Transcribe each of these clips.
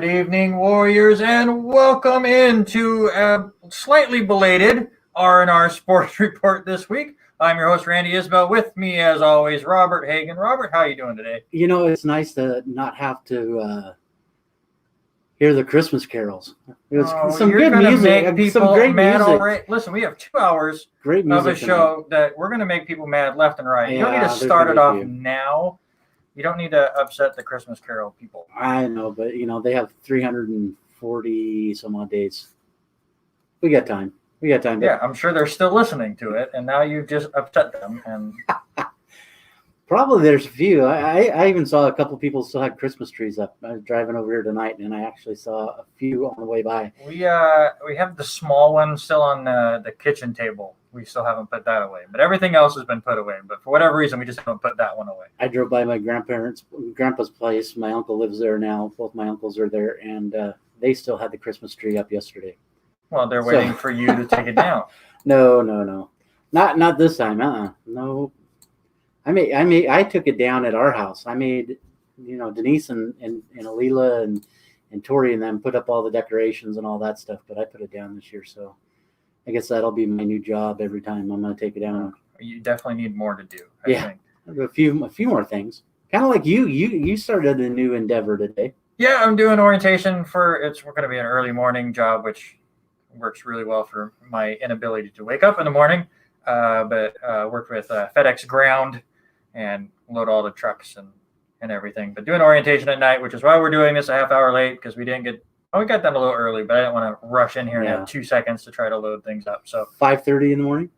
Good evening, Warriors, and welcome into a slightly belated R&R Sports Report this week. I'm your host, Randy Isbell. With me, as always, Robert Hagan. Robert, how are you doing today? You know, it's nice to not have to hear the Christmas carols. Some good music, some great mad music. All right. Listen, we have 2 hours of a show that we're going to make people mad left and right. You don't need to start it off now. You don't need to upset the Christmas Carol people. I know, but, you know, they have 340 some odd days. We got time. Yeah, I'm sure they're still listening to it, and now you've just upset them. And probably there's a few. I even saw a couple people still had Christmas trees up. I was driving over here tonight, and I actually saw a few on the way by. We have the small one still on the kitchen table. We still haven't put that away, but everything else has been put away. But for whatever reason, we just haven't put that one away. I drove by my grandpa's place. My uncle lives there now. Both my uncles are there, and they still had the Christmas tree up yesterday. Well, they're waiting for you to take it down. No. Not this time. No. I took it down at our house. I made, Denise and Alila and Tori and them put up all the decorations and all that stuff, but I put it down this year, so I guess that'll be my new job every time I'm going to take it down. You definitely need more to do. I think. A few more things. Kind of like you started a new endeavor today. Yeah, I'm doing orientation we're going to be an early morning job, which works really well for my inability to wake up in the morning. But worked with FedEx Ground and load all the trucks and everything. But doing orientation at night, which is why we're doing this a half hour late, because we got done a little early, but I didn't want to rush in here and have 2 seconds to try to load things up. So 5:30 in the morning?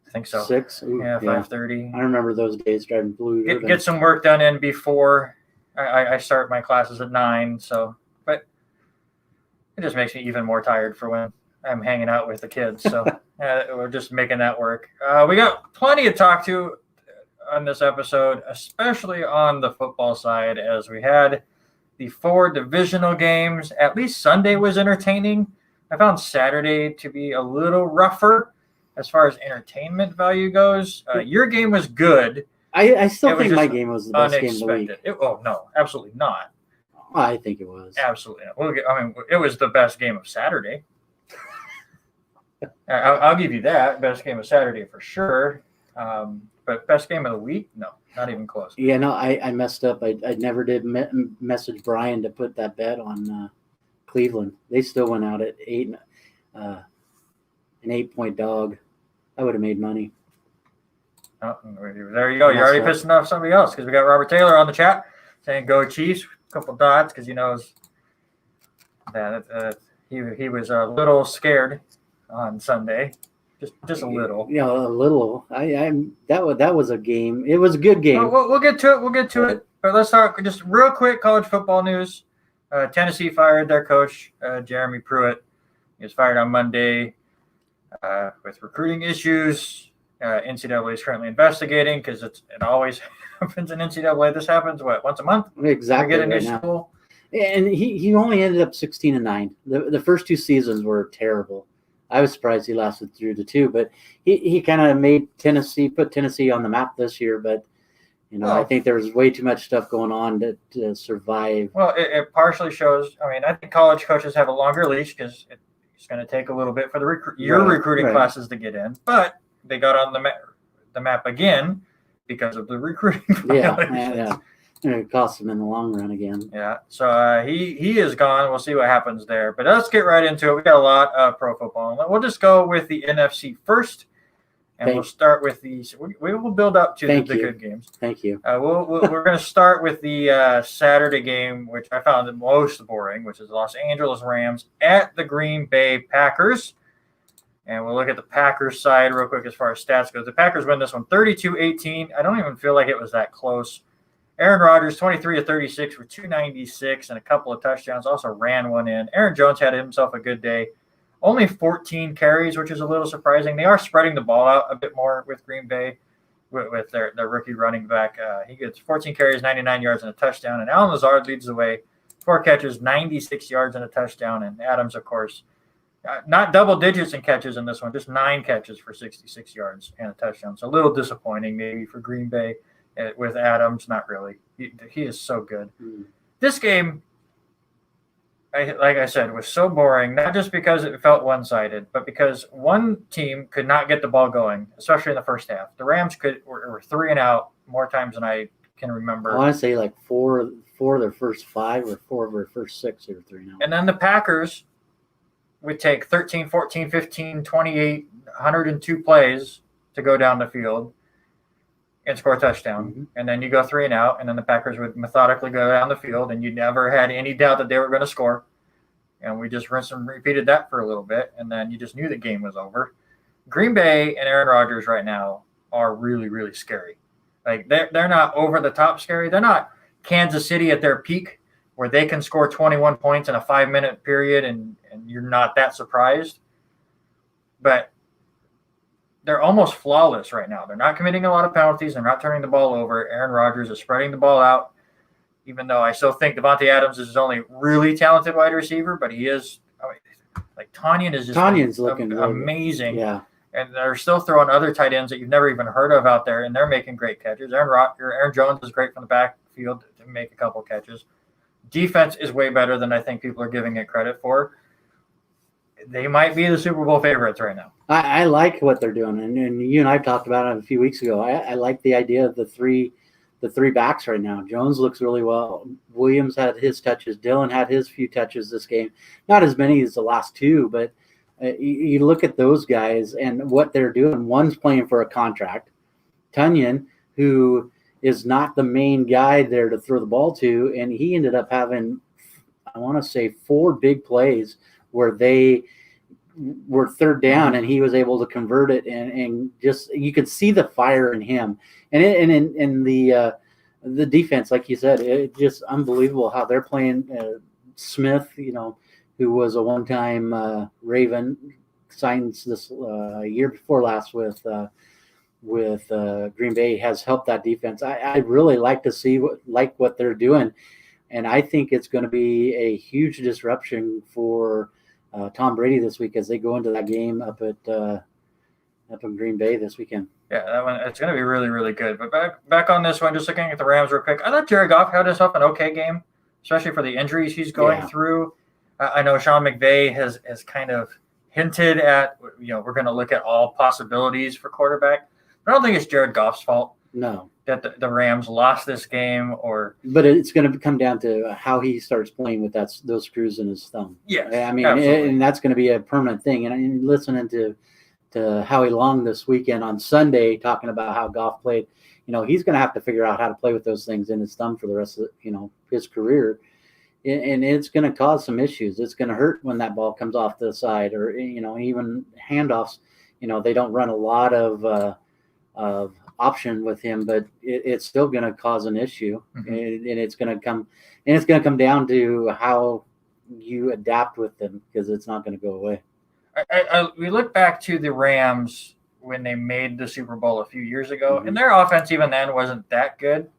I think so. 6? Ooh, 5:30. I remember those days driving blue. Get some work done in before I start my classes at 9. So, but it just makes me even more tired for when I'm hanging out with the kids. So we're just making that work. We got plenty to talk to on this episode, especially on the football side, as we had the 4 divisional games. At least Sunday was entertaining. I found Saturday to be a little rougher as far as entertainment value goes. Your game was good. I still think my game was the best game of the week. No, absolutely not. I think it was. Absolutely not. It was the best game of Saturday. I'll give you that. Best game of Saturday for sure. But best game of the week? No, not even close. Yeah, no, I messed up. I never did message Brian to put that bet on Cleveland. They still went out at an 8-point dog. I would have made money. Oh, there you go. You're already pissing off somebody else, because we got Robert Taylor on the chat saying go Chiefs. A couple dots, because he knows that he was a little scared on Sunday. Just a little. A little. That was a game. It was a good game. We'll get to it. But let's talk just real quick college football news. Tennessee fired their coach, Jeremy Pruitt. He was fired on Monday with recruiting issues. NCAA is currently investigating, because it always happens in NCAA. This happens once a month? Exactly. Get a new school. And he only ended up 16-9. The first 2 seasons were terrible. I was surprised he lasted through the 2, but he kind of put Tennessee on the map this year. But I think there was way too much stuff going on to survive. Well, it partially shows. I think college coaches have a longer leash, because it's going to take a little bit for the recruiting classes to get in. But they got on the map again because of the recruiting violations. Yeah. It cost him in the long run again. Yeah, so he is gone. We'll see what happens there. But let's get right into it. We got a lot of pro football. We'll just go with the NFC first, and we'll start with these. We will build up to the good games. Thank you. We're going to start with the Saturday game, which I found the most boring, which is the Los Angeles Rams at the Green Bay Packers. And we'll look at the Packers side real quick as far as stats goes. The Packers win this one 32-18. I don't even feel like it was that close. Aaron Rodgers, 23-36 for 296 and a couple of touchdowns. Also ran one in. Aaron Jones had himself a good day. Only 14 carries, which is a little surprising. They are spreading the ball out a bit more with Green Bay, with their rookie running back. He gets 14 carries, 99 yards, and a touchdown. And Allen Lazard leads the way. 4 catches, 96 yards, and a touchdown. And Adams, of course, not double digits in catches in this one, just 9 catches for 66 yards and a touchdown. So a little disappointing maybe for Green Bay. With Adams, not really. He is so good. This game, like I said, was so boring, not just because it felt one-sided, but because one team could not get the ball going, especially in the first half. The Rams were 3-and-out more times than I can remember. I want to say like four of their first 5 or 4 of their first 6 or 3 now. And then the Packers would take 13, 14, 15, 28, 102 plays to go down the field and score a touchdown. Mm-hmm. And then you go 3-and-out, and then the Packers would methodically go down the field, and you never had any doubt that they were going to score. And we just rinsed and repeated that for a little bit, and then you just knew the game was over. Green Bay and Aaron Rodgers right now are really, really scary. Like, they're not over the top scary. They're not Kansas City at their peak where they can score 21 points in a 5-minute period and you're not that surprised. But they're almost flawless right now. They're not committing a lot of penalties. They're not turning the ball over. Aaron Rodgers is spreading the ball out, even though I still think Devontae Adams is his only really talented wide receiver, but he is like Tanyan is just looking amazing. Yeah. And they're still throwing other tight ends that you've never even heard of out there, and they're making great catches. Aaron Jones is great from the backfield to make a couple catches. Defense is way better than I think people are giving it credit for. They might be the Super Bowl favorites right now. I like what they're doing, and you and I talked about it a few weeks ago. I like the idea of the three backs right now. Jones looks really well. Williams had his touches. Dillon had his few touches this game. Not as many as the last 2, but you look at those guys and what they're doing. One's playing for a contract. Tanyan, who is not the main guy there to throw the ball to, and he ended up having, I want to say, 4 big plays where they were third down and he was able to convert it, and just you could see the fire in him. And in the defense, like you said, it's just unbelievable how they're playing. Smith, who was a one-time Raven, signs this year before last with Green Bay, has helped that defense. I really like to see what they're doing, and I think it's going to be a huge disruption for Tom Brady this week as they go into that game up in Green Bay this weekend. Yeah, that one, it's going to be really, really good. But back on this one, just looking at the Rams real quick, I thought Jared Goff had himself an okay game, especially for the injuries he's going through. I know Sean McVay has kind of hinted at, we're going to look at all possibilities for quarterback. But I don't think it's Jared Goff's fault. No. That the Rams lost this game, but it's going to come down to how he starts playing with those screws in his thumb. Yeah, I mean, and that's going to be a permanent thing. And listening to Howie Long this weekend on Sunday talking about how Goff played, he's going to have to figure out how to play with those things in his thumb for the rest of his career, and it's going to cause some issues. It's going to hurt when that ball comes off the side, or even handoffs. They don't run a lot of option with him, but it's still going to cause an issue, and it's going to come down to how you adapt with them, because it's not going to go away. We look back to the Rams when they made the Super Bowl a few years ago, and their offense even then wasn't that good,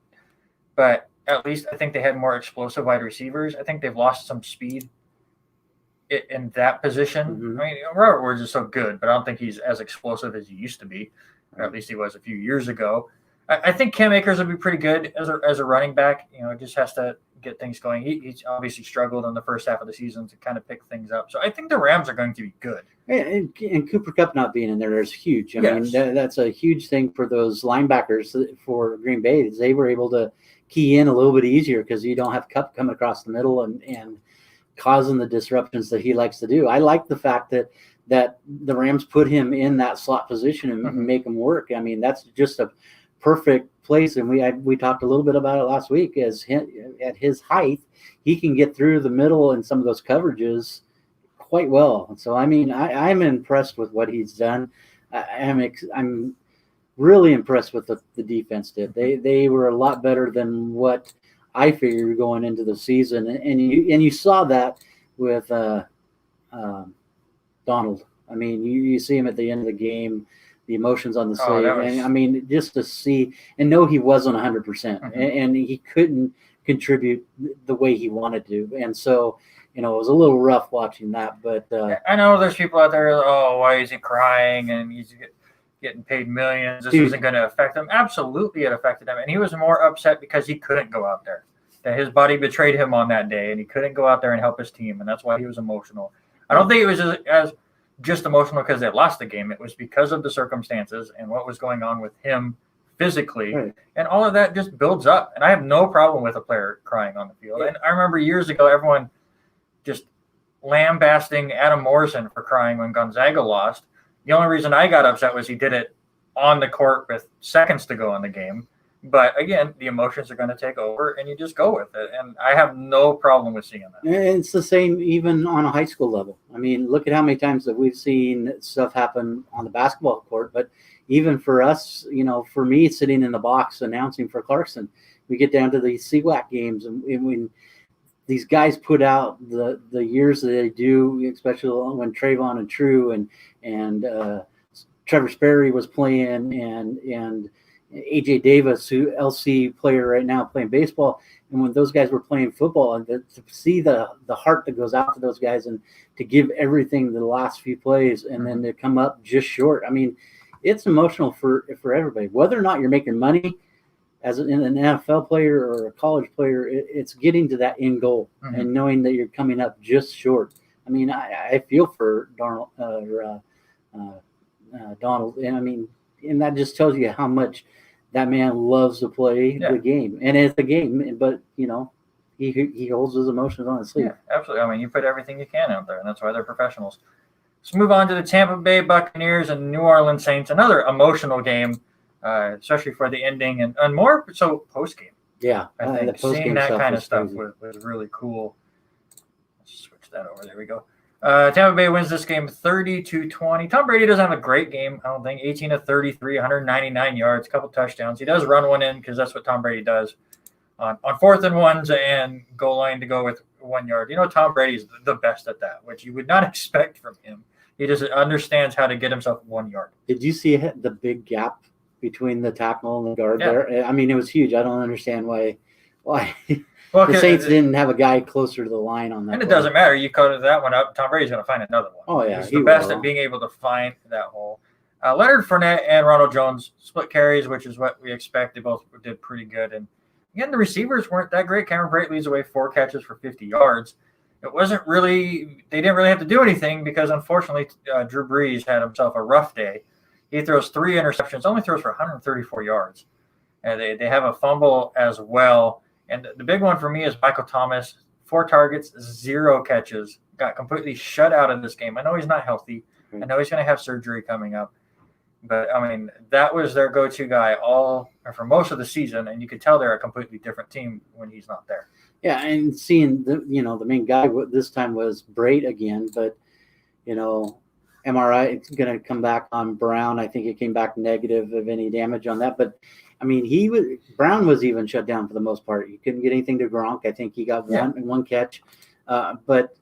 but at least I think they had more explosive wide receivers. I think they've lost some speed in that position. I mean, Robert Woods is so good, but I don't think he's as explosive as he used to be. Or at least he was a few years ago. I think Cam Akers would be pretty good as a running back. Just has to get things going. He's obviously struggled in the first half of the season to kind of pick things up. So I think the Rams are going to be good. And Cooper Kupp not being in there is huge. I mean, that's a huge thing for those linebackers for Green Bay. They were able to key in a little bit easier because you don't have Kupp coming across the middle and causing the disruptions that he likes to do. I like the fact that the Rams put him in that slot position and make him work. I mean, that's just a perfect place. And we talked a little bit about it last week. At his height, he can get through the middle and some of those coverages quite well. And so, I mean, I'm impressed with what he's done. I'm really impressed with the defense did. They were a lot better than what I figured going into the season. And you saw that with Donald. I mean, you see him at the end of the game, the emotions on the stage. And I mean, just to see and know he wasn't 100% and he couldn't contribute the way he wanted to. And so, it was a little rough watching that. But I know there's people out there, why is he crying? And he's getting paid millions. This isn't going to affect him. Absolutely, it affected him. And he was more upset because he couldn't go out there. that his body betrayed him on that day, and he couldn't go out there and help his team, and that's why he was emotional. I don't think it was as just emotional because they lost the game. It was because of the circumstances and what was going on with him physically, Right. and all of that just builds up. And I have no problem with a player crying on the field. And I remember years ago, everyone just lambasting Adam Morrison for crying when Gonzaga lost. The only reason I got upset was he did it on the court with seconds to go in the game. But again, the emotions are going to take over, and you just go with it. And I have no problem with seeing that. And it's the same even on a high school level. I mean, look at how many times that we've seen stuff happen on the basketball court. But even for us, for me sitting in the box announcing for Clarkson, we get down to these CWAC games, and when these guys put out the years that they do, especially when Trayvon and True and Trevor Sperry was playing, and AJ Davis, who LC player right now playing baseball, and when those guys were playing football, and to see the heart that goes out to those guys and to give everything the last few plays, and then to come up just short. I mean, it's emotional for everybody. Whether or not you're making money as an NFL player or a college player, it's getting to that end goal and knowing that you're coming up just short. I mean, I feel for Donald, and I mean, and that just tells you how much that man loves to play the game, and it's a game. But he holds his emotions on his sleeve. Yeah, absolutely. I mean, you put everything you can out there, and that's why they're professionals. Let's move on to the Tampa Bay Buccaneers and New Orleans Saints. Another emotional game, especially for the ending and more so post game. Yeah, I think seeing that kind of stuff was really cool. Let's switch that over. There we go. Tampa Bay wins this game 30-20. Tom Brady doesn't have a great game, I don't think. 18 of 33, 199 yards, a couple touchdowns. He does run one in because that's what Tom Brady does on 4th and 1s and goal line to go with 1 yard. Tom Brady's the best at that, which you would not expect from him. He just understands how to get himself 1 yard. Did you see the big gap between the tackle and the guard there? I mean, it was huge. I don't understand why. Well, the Saints didn't have a guy closer to the line on that. And it doesn't matter. You cut that one up. Tom Brady's going to find another one. Oh, yeah. He's the best at being able to find that hole. Leonard Fournette and Ronald Jones split carries, which is what we expect. They both did pretty good. And again, the receivers weren't that great. Cameron Brate leads away 4 catches for 50 yards. It wasn't really – they didn't really have to do anything because, unfortunately, Drew Brees had himself a rough day. He throws 3 interceptions, only throws for 134 yards. And they have a fumble as well. And the big one for me is Michael Thomas, 4 targets, 0 catches, got completely shut out of this game. I know he's not healthy. I know he's going to have surgery coming up. But, I mean, that was their go-to guy for most of the season, and you could tell they're a completely different team when he's not there. Yeah, and seeing, the main guy this time was Brate again, but, MRI, it's going to come back on Brown. I think it came back negative of any damage on that. But, I mean, Brown was even shut down for the most part. You couldn't get anything to Gronk. I think he got one catch. But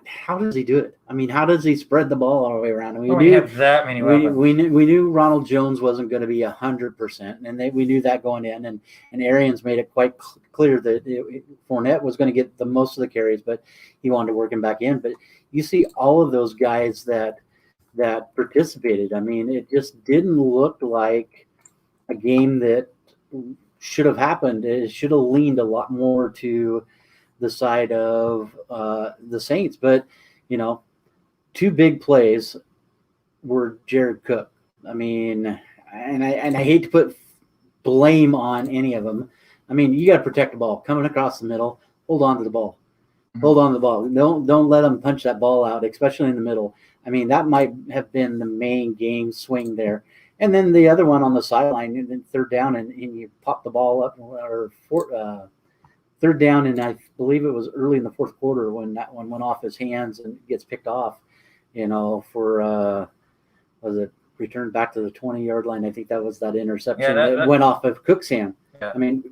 how does he do it? I mean, how does he spread the ball all the way around? We knew have that many weapons. We knew Ronald Jones wasn't going to be 100%, and we knew that going in. And Arians made it quite clear that Fournette was going to get the most of the carries, but he wanted to work him back in. But you see all of those guys that participated. I mean, it just didn't look like a game that should have happened. It should have leaned a lot more to the side of the Saints. But, 2 big plays were Jared Cook. I mean, and I hate to put blame on any of them. I mean, you got to protect the ball. Coming across the middle, hold on to the ball. Hold on to the ball. Don't let them punch that ball out, especially in the middle. I mean, that might have been the main game swing there. And then the other one on the sideline, and then 3rd down, and you pop the ball up, or 3rd down, and I believe it was early in the 4th quarter when that one went off his hands and gets picked off, was it returned back to the 20-yard line? I think that was that interception that went off of Cook's hand. Yeah. I mean,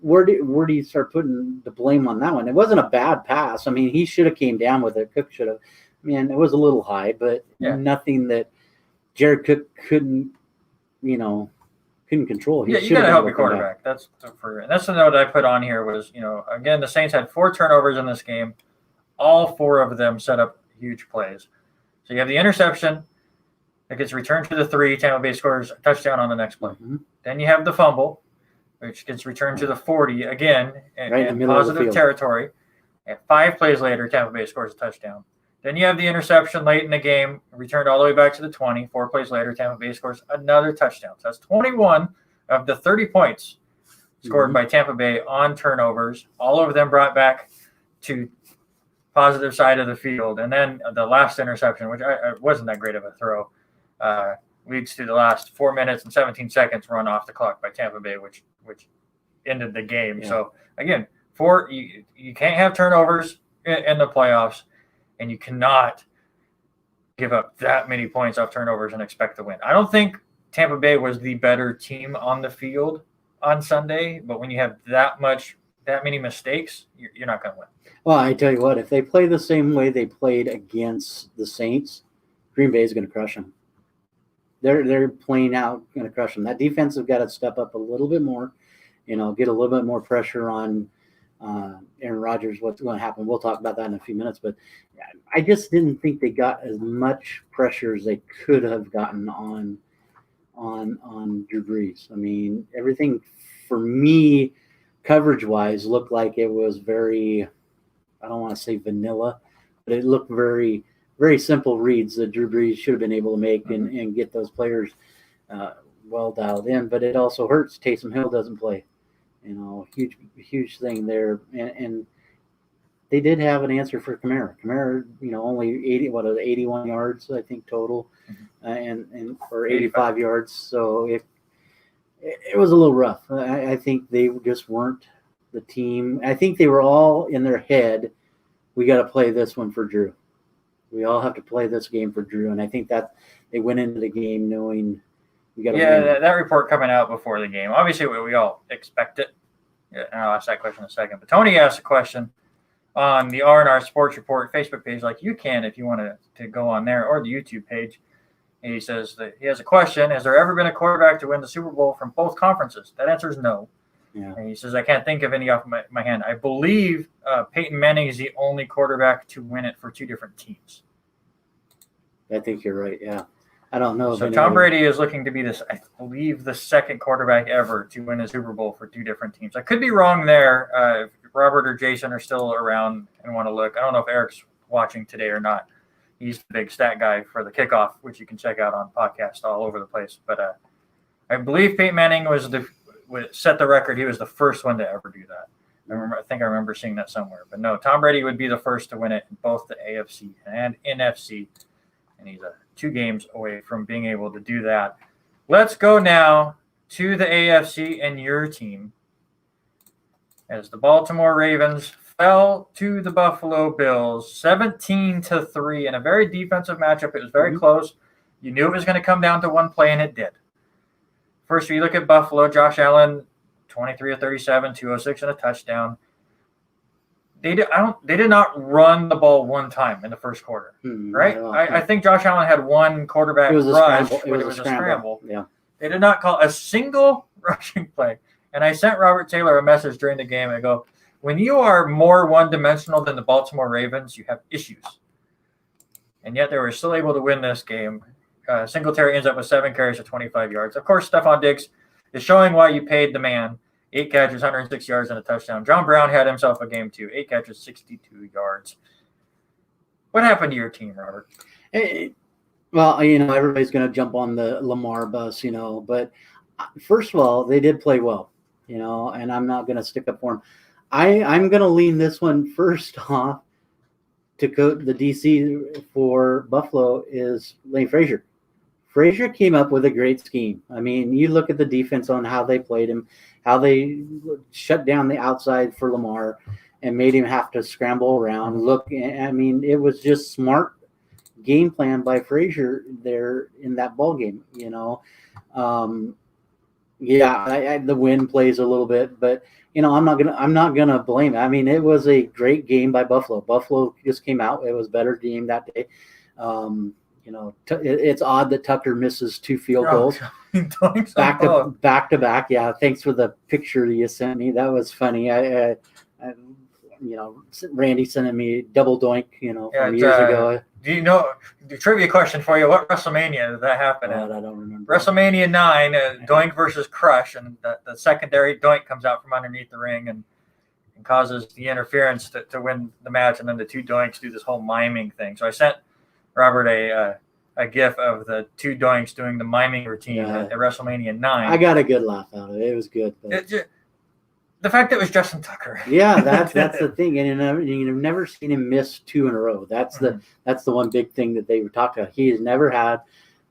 where do you start putting the blame on that one? It wasn't a bad pass. I mean, he should have came down with it. Cook should have. I mean, it was a little high, but nothing that Jared Cook couldn't control. You got to help your quarterback. That's the note I put on here was, again, the Saints had 4 turnovers in this game. All 4 of them set up huge plays. So you have the interception that gets returned to the 3. Tampa Bay scores a touchdown on the next play. Mm-hmm. Then you have the fumble. which gets returned to the 40 again in positive territory. And 5 plays later, Tampa Bay scores a touchdown. Then you have the interception late in the game, returned all the way back to the 20. 4 plays later, Tampa Bay scores another touchdown. So that's 21 of the 30 points scored by Tampa Bay on turnovers. All of them brought back to positive side of the field. And then the last interception, which wasn't that great of a throw, leads to the last 4 minutes and 17 seconds run off the clock by Tampa Bay, which ended the game. Yeah. So, again, you can't have turnovers in the playoffs, and you cannot give up that many points off turnovers and expect to win. I don't think Tampa Bay was the better team on the field on Sunday, but when you have that many mistakes, you're not going to win. Well, I tell you what, if they play the same way they played against the Saints, Green Bay is going to crush them. They're playing out, going to crush them. That defense has got to step up a little bit more, get a little bit more pressure on Aaron Rodgers. What's going to happen? We'll talk about that in a few minutes. But I just didn't think they got as much pressure as they could have gotten on Drew Brees. I mean, everything for me, coverage-wise, looked like it was very, I don't want to say vanilla, but it looked very, very simple reads that Drew Brees should have been able to make and get those players well dialed in. But it also hurts Taysom Hill doesn't play. Huge thing there. And they did have an answer for Kamara. Kamara, only 81 yards, I think, total, and or 85 yards. So it was a little rough. I think they just weren't the team. I think they were all in their head, we got to play this one for Drew. We all have to play this game for Drew. And I think that they went into the game knowing we got to win. That report coming out before the game. Obviously, we all expect it. And I'll ask that question in a second. But Tony asked a question on the R&R Sports Report Facebook page, like you can if you want to go on there, or the YouTube page. And he says that he has a question. Has there ever been a quarterback to win the Super Bowl from both conferences? That answer is no. Yeah. And he says, I can't think of any off my hand. I believe Peyton Manning is the only quarterback to win it for 2 different teams. I think you're right, yeah. I don't know. So Tom Brady is looking to be I believe, the second quarterback ever to win a Super Bowl for 2 different teams. I could be wrong there. If Robert or Jason are still around and want to look. I don't know if Eric's watching today or not. He's the big stat guy for the kickoff, which you can check out on podcasts all over the place. But I believe Peyton Manning set the record. He was the first one to ever do that. I think I remember seeing that somewhere. But no, Tom Brady would be the first to win it in both the AFC and NFC. And he's 2 games away from being able to do that. Let's go now to the AFC and your team, as the Baltimore Ravens fell to the Buffalo Bills 17-3 in a very defensive matchup. It was very close. You knew it was going to come down to one play, and it did. First, you look at Buffalo, Josh Allen, 23 of 37, 206 and a touchdown. They did not run the ball one time in the first quarter, right? I think Josh Allen had one quarterback rush, but it was a scramble. Yeah. They did not call a single rushing play. And I sent Robert Taylor a message during the game. I go, when you are more one-dimensional than the Baltimore Ravens, you have issues. And yet they were still able to win this game. Singletary ends up with 7 carries for 25 yards. Of course, Stephon Diggs is showing why you paid the man. 8 catches, 106 yards, and a touchdown. John Brown had himself a game too. 8 catches, 62 yards. What happened to your team, Robert? Well, everybody's going to jump on the Lamar bus, But first of all, they did play well, and I'm not going to stick up for them. I'm going to lean this one first off to go the DC for Buffalo is Lane Frazier. Frazier came up with a great scheme. I mean, you look at the defense on how they played him, how they shut down the outside for Lamar and made him have to scramble around. It was just smart game plan by Frazier there in that ball game, the wind plays a little bit, but I'm not gonna blame it. I mean, it was a great game by Buffalo. Buffalo just came out. It was a better game that day. It's odd that Tucker misses 2 field goals back to back. Yeah, thanks for the picture that you sent me. That was funny. I Randy sent me double doink, from years ago. Do you know? The trivia question for you: what WrestleMania did that happen God, at? I don't remember. WrestleMania 9, Doink versus Crush, and the secondary Doink comes out from underneath the ring and causes the interference to win the match, and then the two Doinks do this whole miming thing. So I sent Robert a GIF of the two Doinks doing the miming routine at WrestleMania 9. I got a good laugh out of it. It was good. The fact that it was Justin Tucker. Yeah, that's the thing, and you've never seen him miss 2 in a row. That's the one big thing that they were talking about. He has never had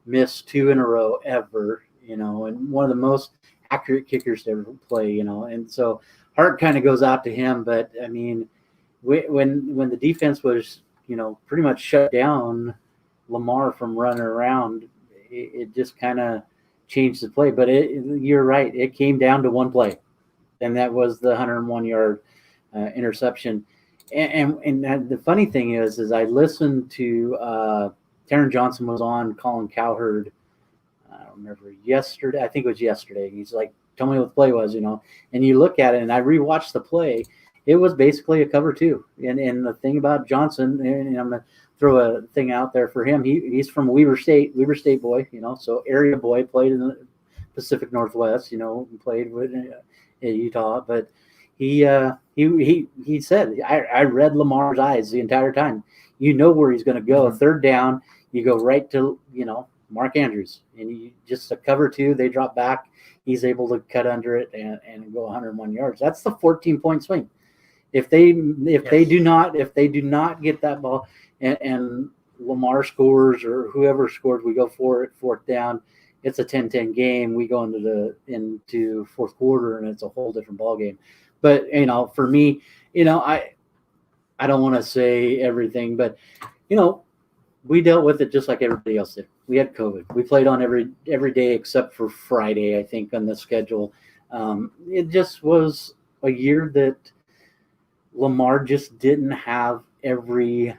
missed 2 in a row ever, and one of the most accurate kickers to ever play, and so heart kind of goes out to him. But I mean, when the defense was, pretty much shut down Lamar from running around, it just kind of changed the play. But you're right, it came down to one play. And that was the 101-yard interception. And the funny thing is I listened to Taron Johnson was on Colin Cowherd. I don't remember yesterday. I think it was yesterday. He's like, "Tell me what the play was," And you look at it, and I rewatched the play. It was basically a cover 2. And the thing about Johnson, and I'm gonna throw a thing out there for him. He's from Weber State boy. So area boy, played in the Pacific Northwest. Played with. In Utah, but he said, I read Lamar's eyes the entire time. Where he's going to go. Third down, you go right to Mark Andrews, and you just a cover 2. They drop back. He's able to cut under it and go 101 yards. That's the 14-point swing. If they do not get that ball and Lamar scores or whoever scores, we go for it, 4th down. It's a 10-10 game. We go into fourth quarter, and it's a whole different ball game. But for me, I don't want to say everything, but we dealt with it just like everybody else did. We had COVID. We played on every day except for Friday, I think, on the schedule. It just was a year that Lamar just didn't have every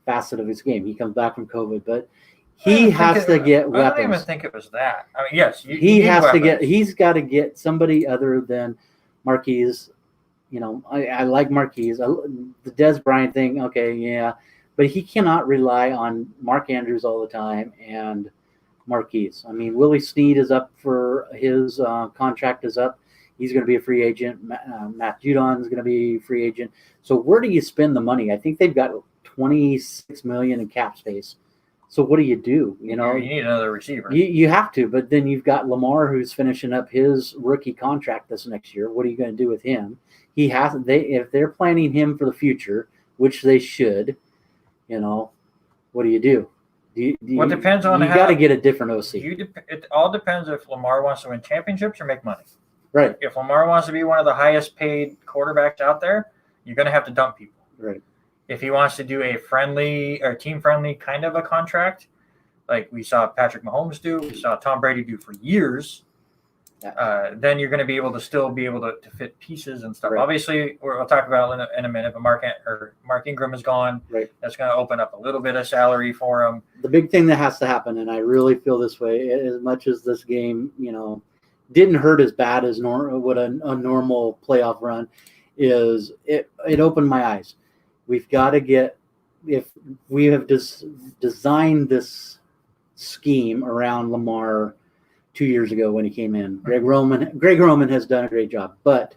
facet of his game. He comes back from COVID, but he has to get weapons. I don't even think it was that. I mean, yes, he has to get. He's got to get somebody other than Marquise. I like Marquise. The Dez Bryant thing, okay, yeah, but he cannot rely on Mark Andrews all the time and Marquise. I mean, Willie Snead is up for his contract is up. He's going to be a free agent. Matt Judon is going to be a free agent. So where do you spend the money? I think they've got $26 million in cap space. So what do? You need another receiver. You have to, but then you've got Lamar who's finishing up his rookie contract this next year. What are you going to do with him? If they're planning him for the future, which they should, what do you do? Well, it depends on you got to get a different OC. It all depends if Lamar wants to win championships or make money. Right. If Lamar wants to be one of the highest paid quarterbacks out there, you're going to have to dump people. Right. If he wants to do a friendly or team-friendly kind of a contract, like we saw Patrick Mahomes do, we saw Tom Brady do for years, then you're going to be able to fit pieces and stuff. Right. Obviously, we'll talk about it in a minute, but Mark Ingram is gone. Right. That's going to open up a little bit of salary for him. The big thing that has to happen, and I really feel this way, as much as this game, didn't hurt as bad as what a normal playoff run is, it opened my eyes. We've got to get, if we have designed this scheme around Lamar 2 years ago when he came in. Greg Roman has done a great job, but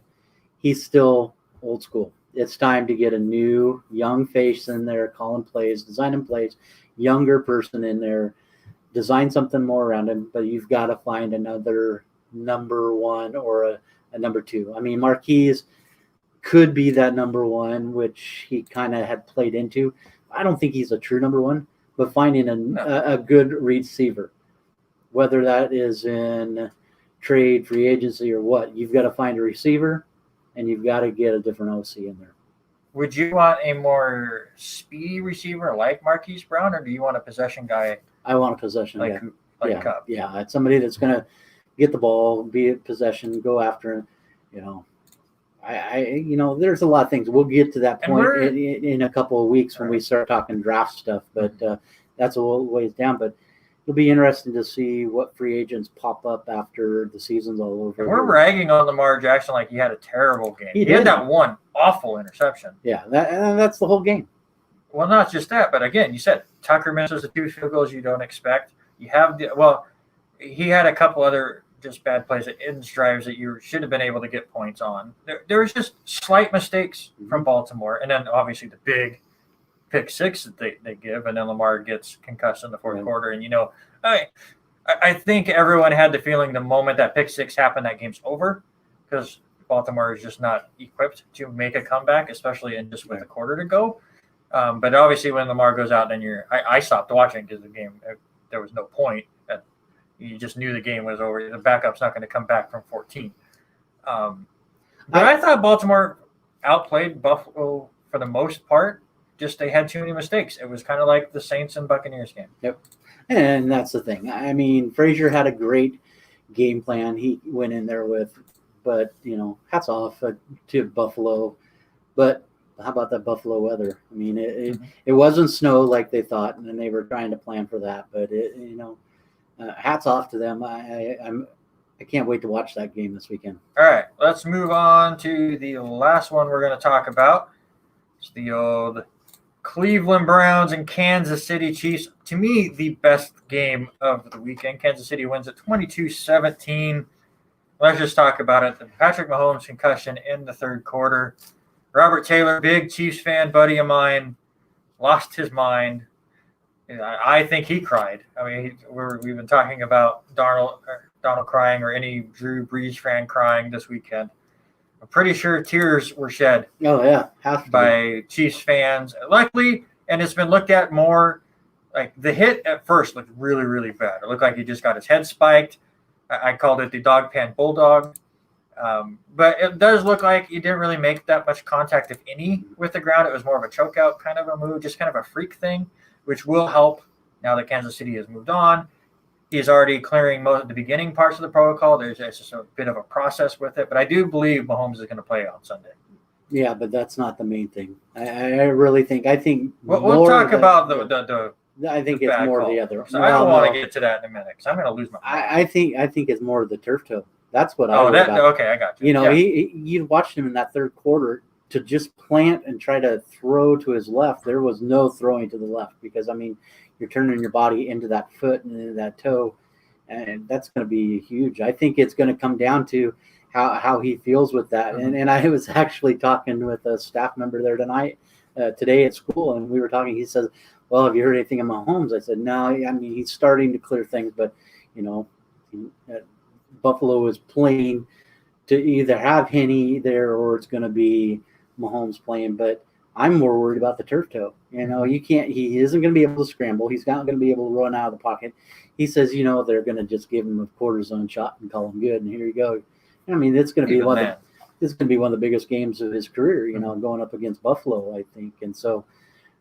he's still old school. It's time to get a new young face in there, calling plays, designing plays, younger person in there, design something more around him, but you've got to find another number 1 or a number 2. I mean, Marquise could be that number 1, which he kind of had played into. I don't think he's a true number 1, but finding a good receiver, whether that is in trade, free agency, or what, you've got to find a receiver, and you've got to get a different OC in there. Would you want a more speedy receiver like Marquise Brown, or do you want a possession guy? I want a possession guy. Like Cup. Yeah, it's somebody that's going to get the ball, be in possession, go after him, there's a lot of things. We'll get to that point in a couple of weeks when we start talking draft stuff, but that's a little ways down. But it'll be interesting to see what free agents pop up after the season's all over. And we're ragging on Lamar Jackson like he had a terrible game. He had that one awful interception. Yeah, that's the whole game. Well, not just that, but again, you said Tucker misses the 2 field goals you don't expect. You have he had a couple other just bad plays that ends drives that you should have been able to get points on. There was just slight mistakes from Baltimore, and then obviously the big pick 6 that they give, and then Lamar gets concussed in the fourth quarter. And I think everyone had the feeling the moment that pick 6 happened, that game's over, because Baltimore is just not equipped to make a comeback, especially in just with a quarter to go. But obviously, when Lamar goes out, then I stopped watching because the game, there was no point. You just knew the game was over. The backup's not going to come back from 14. But I thought Baltimore outplayed Buffalo for the most part. Just they had too many mistakes. It was kind of like the Saints and Buccaneers game. Yep. And that's the thing. I mean, Frazier had a great game plan. He went in there with, but, hats off to Buffalo. But how about that Buffalo weather? I mean, it wasn't snow like they thought, and they were trying to plan for that. But, hats off to them. I can't wait to watch that game this weekend. All right, let's move on to the last one we're going to talk about. It's the old Cleveland Browns and Kansas City Chiefs. To me, the best game of the weekend. Kansas City wins at 22-17. Let's just talk about it. The Patrick Mahomes concussion in the third quarter. Robert Taylor, big Chiefs fan, buddy of mine, lost his mind. I think he cried. I mean, we've been talking about Donald crying, or any Drew Brees fan crying this weekend. I'm pretty sure tears were shed. Oh yeah, by Chiefs fans. Luckily, and it's been looked at more. Like the hit at first looked really, really bad. It looked like he just got his head spiked. I called it the dog pan bulldog. But it does look like he didn't really make that much contact, if any, with the ground. It was more of a chokeout kind of a move, just kind of a freak thing, which will help now that Kansas City has moved on. He is already clearing most of the beginning parts of the protocol. There's just a bit of a process with it. But I do believe Mahomes is going to play on Sunday. Yeah, but that's not the main thing. I really think. We'll talk about the I think it's more call. The other. So I don't want to get to that in a minute because I'm going to lose my mind. I think it's more of the turf toe. That's what I worry about. Okay, I got you. You watched him in that third quarter to just plant and try to throw to his left. There was no throwing to the left because, I mean, you're turning your body into that foot and into that toe, and that's going to be huge. I think it's going to come down to how he feels with that. Mm-hmm. And I was actually talking with a staff member there today at school, and we were talking. He says, well, have you heard anything of Mahomes? I said, no. I mean, he's starting to clear things, but, Buffalo is playing to either have Henne there or it's going to be Mahomes playing. But I'm more worried about the turf toe. He isn't going to be able to scramble. He's not going to be able to run out of the pocket. He says, they're going to just give him a cortisone shot and call him good. And here you go. I mean, it's going to be one of the biggest games of his career, going up against Buffalo, I think. And so,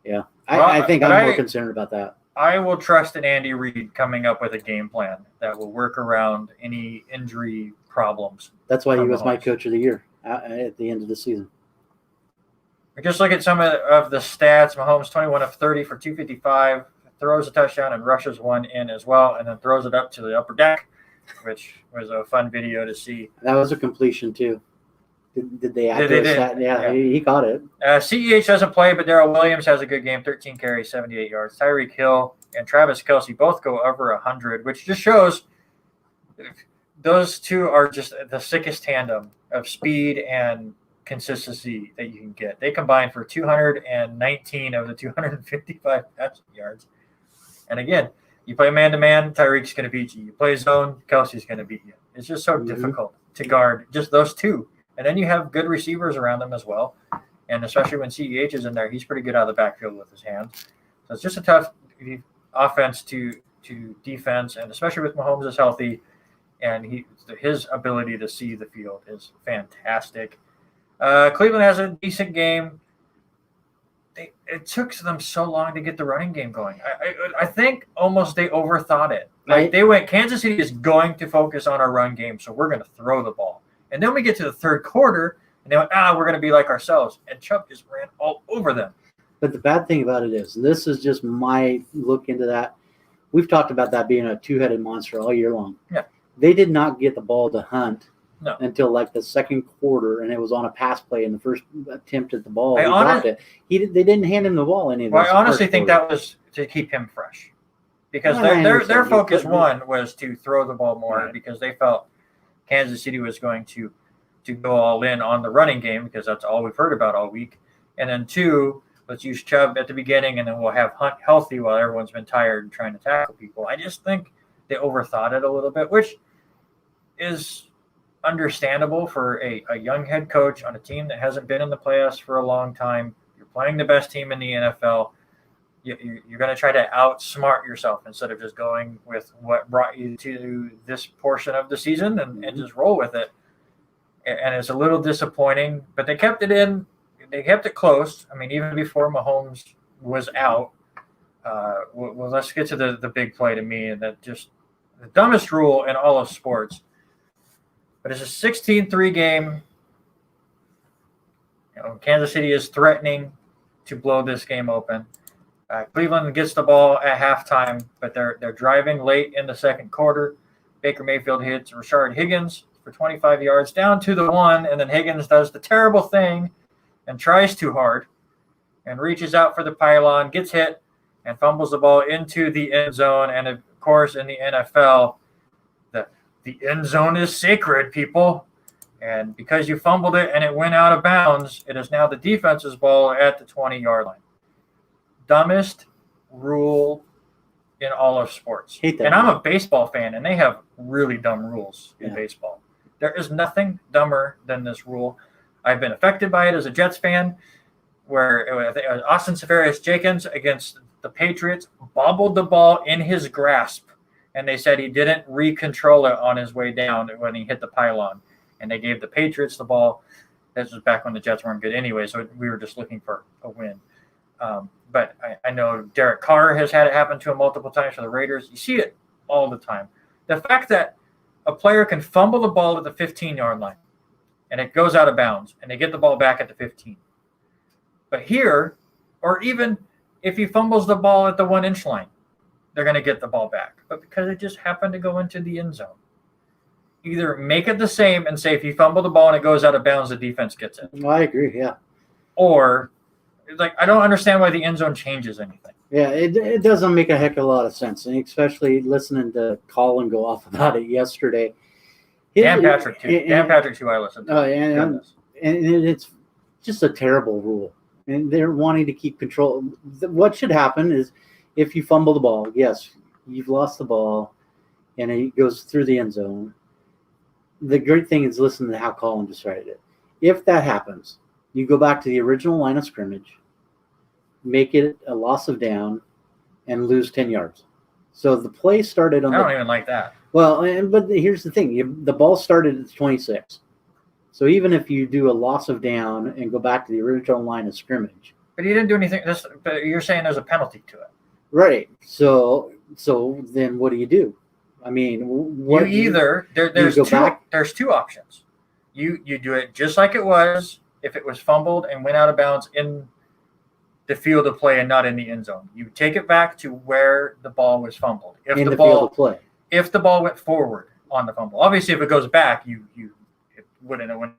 yeah, I think I'm more concerned about that. I will trust in Andy Reid coming up with a game plan that will work around any injury problems. That's why he was my coach of the year at the end of the season. Just look at some of the stats. Mahomes, 21 of 30 for 255, throws a touchdown and rushes one in as well, and then throws it up to the upper deck, which was a fun video to see. That was a completion too. Did they add that? Yeah, he caught it. CEH doesn't play, but Darrell Williams has a good game, 13 carries, 78 yards. Tyreek Hill and Travis Kelce both go over 100, which just shows those two are just the sickest tandem of speed and consistency that you can get. They combine for 219 of the 255 passing yards. And again, you play man-to-man, Tyreek's going to beat you. You play zone, Kelce's going to beat you. It's just so difficult to guard just those two. And then you have good receivers around them as well. And especially when CEH is in there, he's pretty good out of the backfield with his hands. So it's just a tough offense to defense, and especially with Mahomes is healthy, and his ability to see the field is fantastic. Cleveland has a decent game. It took them so long to get the running game going. I think almost they overthought it. They went, Kansas City is going to focus on our run game, so we're going to throw the ball. And then we get to the third quarter, and they went, we're going to be like ourselves. And Chubb just ran all over them. But the bad thing about it is, and this is just my look into that, we've talked about that being a two-headed monster all year long. Yeah. They did not get the ball to Hunt No. until like the second quarter, and it was on a pass play in the first attempt at the ball. I He dropped it. They didn't hand him the ball any of Well, I this honestly first think quarter. that was to keep him fresh, because Well, I their understand. focus But- was to throw the ball more, Right. because they felt Kansas City was going to go all in on the running game, because that's all we've heard about all week. And then 2, let's use Chubb at the beginning, and then we'll have Hunt healthy while everyone's been tired and trying to tackle people. I just think they overthought it a little bit, which is understandable for a young head coach on a team that hasn't been in the playoffs for a long time. You're playing the best team in the NFL. You're going to try to outsmart yourself instead of just going with what brought you to this portion of the season and just roll with it. And it's a little disappointing, but they kept it in. They kept it close. I mean, even before Mahomes was out. Well, let's get to the big play to me, and that just the dumbest rule in all of sports. But it's a 16-3 game. Kansas City is threatening to blow this game open. Cleveland gets the ball at halftime, but they're driving late in the second quarter. Baker Mayfield hits Rashard Higgins for 25 yards down to the 1, and then Higgins does the terrible thing and tries too hard and reaches out for the pylon, gets hit, and fumbles the ball into the end zone. And, of course, in the NFL, the end zone is sacred, people. And because you fumbled it and it went out of bounds, it is now the defense's ball at the 20-yard line. Dumbest rule in all of sports. Hate that and I'm rule. a baseball fan, and they have really dumb rules in baseball. There is nothing dumber than this rule. I've been affected by it as a Jets fan, where it was Austin Severus-Jenkins against the Patriots bobbled the ball in his grasp, and they said he didn't recontrol it on his way down when he hit the pylon, and they gave the Patriots the ball. This was back when the Jets weren't good anyway, so we were just looking for a win. But I know Derek Carr has had it happen to him multiple times for the Raiders. You see it all the time. The fact that a player can fumble the ball at the 15-yard line and it goes out of bounds and they get the ball back at the 15. But here, or even if he fumbles the ball at the 1-inch line, they're going to get the ball back. But because it just happened to go into the end zone, either make it the same and say if you fumble the ball and it goes out of bounds, the defense gets it. Well, I agree, yeah. Or, I don't understand why the end zone changes anything. Yeah, it doesn't make a heck of a lot of sense, and especially listening to Colin go off about it yesterday. Dan Patrick, too. Dan Patrick's who I listen to. Oh, and it's just a terrible rule. And they're wanting to keep control. What should happen is if you fumble the ball, yes, you've lost the ball, and it goes through the end zone. The great thing is listen to how Colin decided it. If that happens, you go back to the original line of scrimmage, make it a loss of down, and lose 10 yards. So the play started on I don't even like that. Well, but here's the thing. The ball started at 26. So even if you do a loss of down and go back to the original line of scrimmage. But he didn't do anything. But you're saying there's a penalty to it. Right. So then what do you do? I mean, what there's two options. You do it just like it was if it was fumbled and went out of bounds in the field of play and not in the end zone. You take it back to where the ball was fumbled. If in the ball, field of play. If the ball went forward on the fumble. Obviously, if it goes back, it wouldn't have went.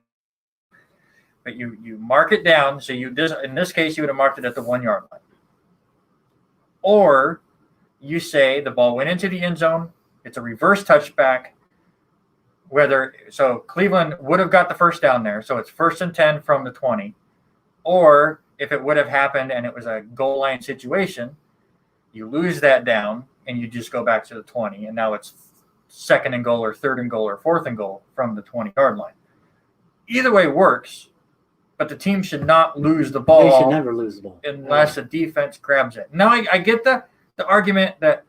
But you mark it down. So in this case, you would have marked it at the 1-yard line. Or you say the ball went into the end zone. It's a reverse touchback. So Cleveland would have got the first down there. So it's 1st and 10 from the 20. Or if it would have happened and it was a goal line situation, you lose that down and you just go back to the 20. And now it's 2nd and goal or 3rd and goal or 4th and goal from the 20-yard line. Either way works, but the team should not lose the ball. They should never lose the ball. Unless the defense grabs it. Now, I get the argument that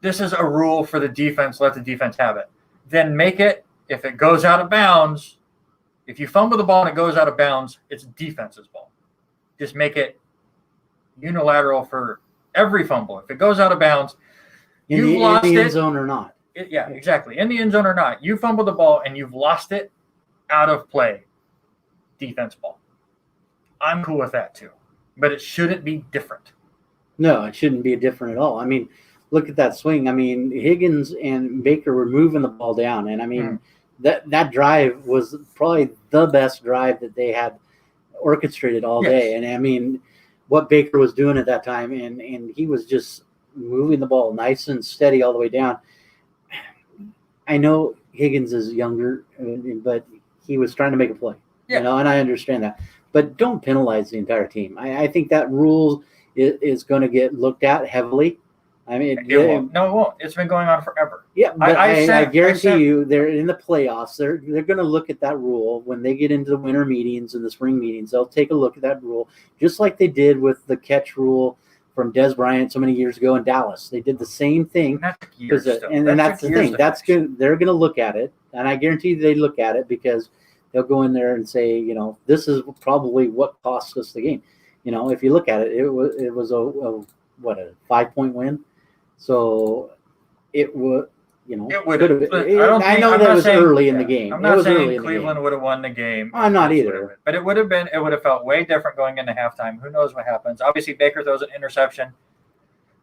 this is a rule for the defense, let the defense have it. Then make it, if it goes out of bounds, if you fumble the ball and it goes out of bounds, it's defense's ball. Just make it unilateral for every fumble. If it goes out of bounds, you've lost it. In the end zone or not. Yeah, exactly. In the end zone or not. You fumbled the ball and you've lost it out of play. Defense ball. I'm cool with that too. But it shouldn't be different. No, it shouldn't be different at all. I mean, look at that swing. I mean, Higgins and Baker were moving the ball down. And, I mean, that drive was probably the best drive that they had orchestrated all day. And I mean, what Baker was doing at that time, and he was just moving the ball nice and steady all the way down. I know Higgins is younger, but he was trying to make a play, and I understand that. But don't penalize the entire team. I think that rule is going to get looked at heavily. I mean, it won't. No, it won't. It's been going on forever. Yeah, but I guarantee you, they're in the playoffs. They're going to look at that rule when they get into the winter meetings and the spring meetings. They'll take a look at that rule, just like they did with the catch rule from Des Bryant so many years ago in Dallas. They did the same thing. And that's the thing. That's good. They're going to look at it, and I guarantee they look at it because they'll go in there and say, this is probably what cost us the game. If you look at it, it was a 5-point win. So it would, it would. I know that was early in the game. I'm not saying Cleveland would have won the game. I'm not either. But it would have felt way different going into halftime. Who knows what happens? Obviously, Baker throws an interception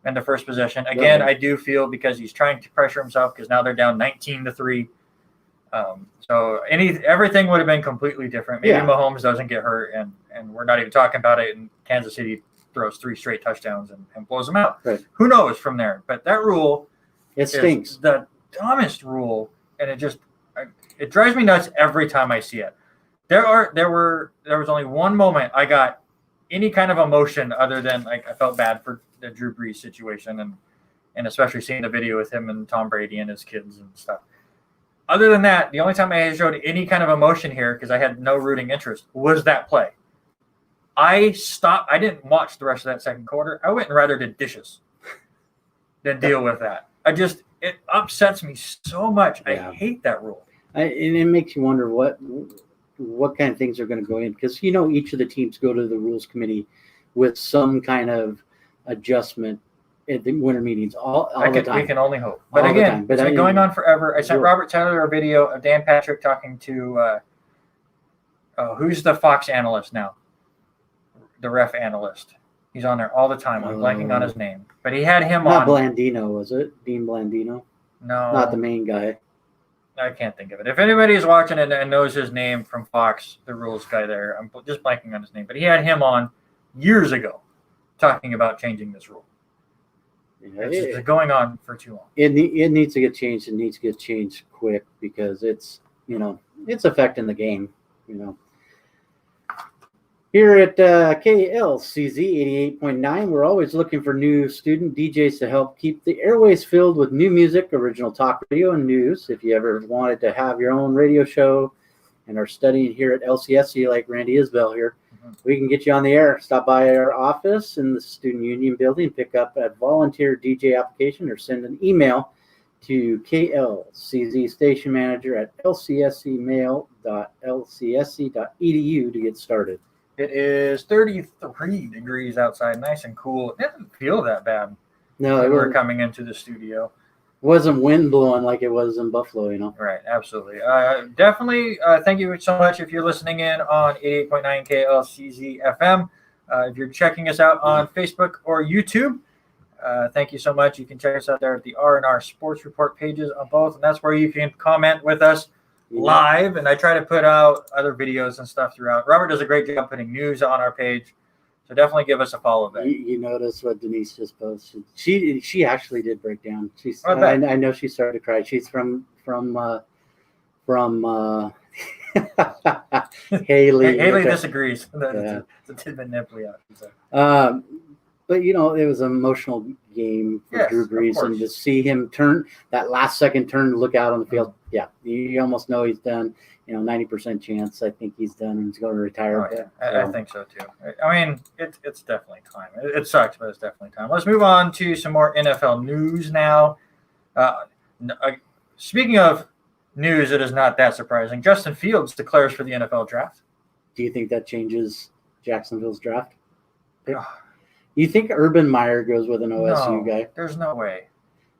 in the first possession. Again, I do feel because he's trying to pressure himself because now they're down 19-3. So everything would have been completely different. Maybe Mahomes doesn't get hurt, and we're not even talking about it. And Kansas City throws 3 straight touchdowns and blows them out. Right. Who knows from there? But that rule, it stinks. The dumbest rule, and it drives me nuts every time I see it. There was only one moment I got any kind of emotion other than I felt bad for the Drew Brees situation and especially seeing the video with him and Tom Brady and his kids and stuff. Other than that, the only time I showed any kind of emotion here, because I had no rooting interest, was that play. I stopped. I didn't watch the rest of that second quarter. I went and rather did dishes than deal with that. It upsets me so much. I hate that rule. And it makes you wonder what kind of things are going to go in, because each of the teams go to the rules committee with some kind of adjustment at the winter meetings all the time. We can only hope. But again, it's been going on forever. I sent Robert Taylor a video of Dan Patrick talking to who's the Fox analyst now? The ref analyst. He's on there all the time. I'm blanking on his name. But he had him not on. Not Blandino, was it? Dean Blandino? No. Not the main guy. I can't think of it. If anybody is watching it and knows his name from Fox, the rules guy there, I'm just blanking on his name. But he had him on years ago talking about changing this rule. It's going on for too long. It needs to get changed. It needs to get changed quick because it's affecting the game. Here at KLCZ 88.9, we're always looking for new student DJs to help keep the airways filled with new music, original talk radio, and news. If you ever wanted to have your own radio show and are studying here at LCSC like Randy Isbell here, we can get you on the air. Stop by our office in the Student Union building, pick up a volunteer DJ application, or send an email to KLCZ station manager at lcscmail.lcsc.edu to get started. It is 33 degrees outside, nice and cool. It doesn't feel that bad. No, we're coming into the studio. It wasn't wind blowing like it was in Buffalo, Right, absolutely. Definitely, thank you so much if you're listening in on 88.9 KLCZ FM. If you're checking us out on Facebook or YouTube, thank you so much. You can check us out there at the R&R Sports Report pages on both, and that's where you can comment with us live, and I try to put out other videos and stuff throughout. Robert does a great job putting news on our page, so definitely give us a follow there. You notice what Denise just posted. She actually did break down. I know she started to cry. She's from Haley. Haley disagrees. It's a tidbit nipply out. But it was an emotional game for Drew Brees, and to see him turn that last second turn to look out on the field, you almost know he's done. 90% chance. I think he's done, and he's going to retire. I think so too. I mean, it's definitely time. It sucks, but it's definitely time. Let's move on to some more NFL news now. Speaking of news, it is not that surprising. Justin Fields declares for the NFL draft. Do you think that changes Jacksonville's draft pick? You think Urban Meyer goes with an OSU guy? There's no way.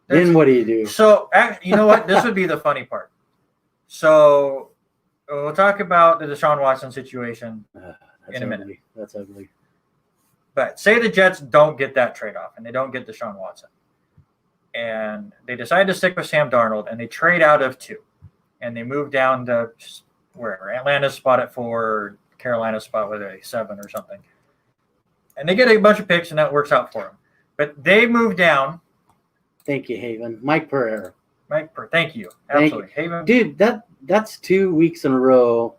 Then what do you do? So, you know what? This would be the funny part. So, we'll talk about the Deshaun Watson situation in a minute. That's ugly. But say the Jets don't get that trade-off and they don't get Deshaun Watson. And they decide to stick with Sam Darnold and they trade out of 2. and they moved down to wherever Atlanta's spot at 4, Carolina's spot with a 7 or something, and they get a bunch of picks, and that works out for them. But they moved down. Thank you, Haven. Mike Pereira. Thank you. Absolutely, Haven. Dude, that's 2 weeks in a row.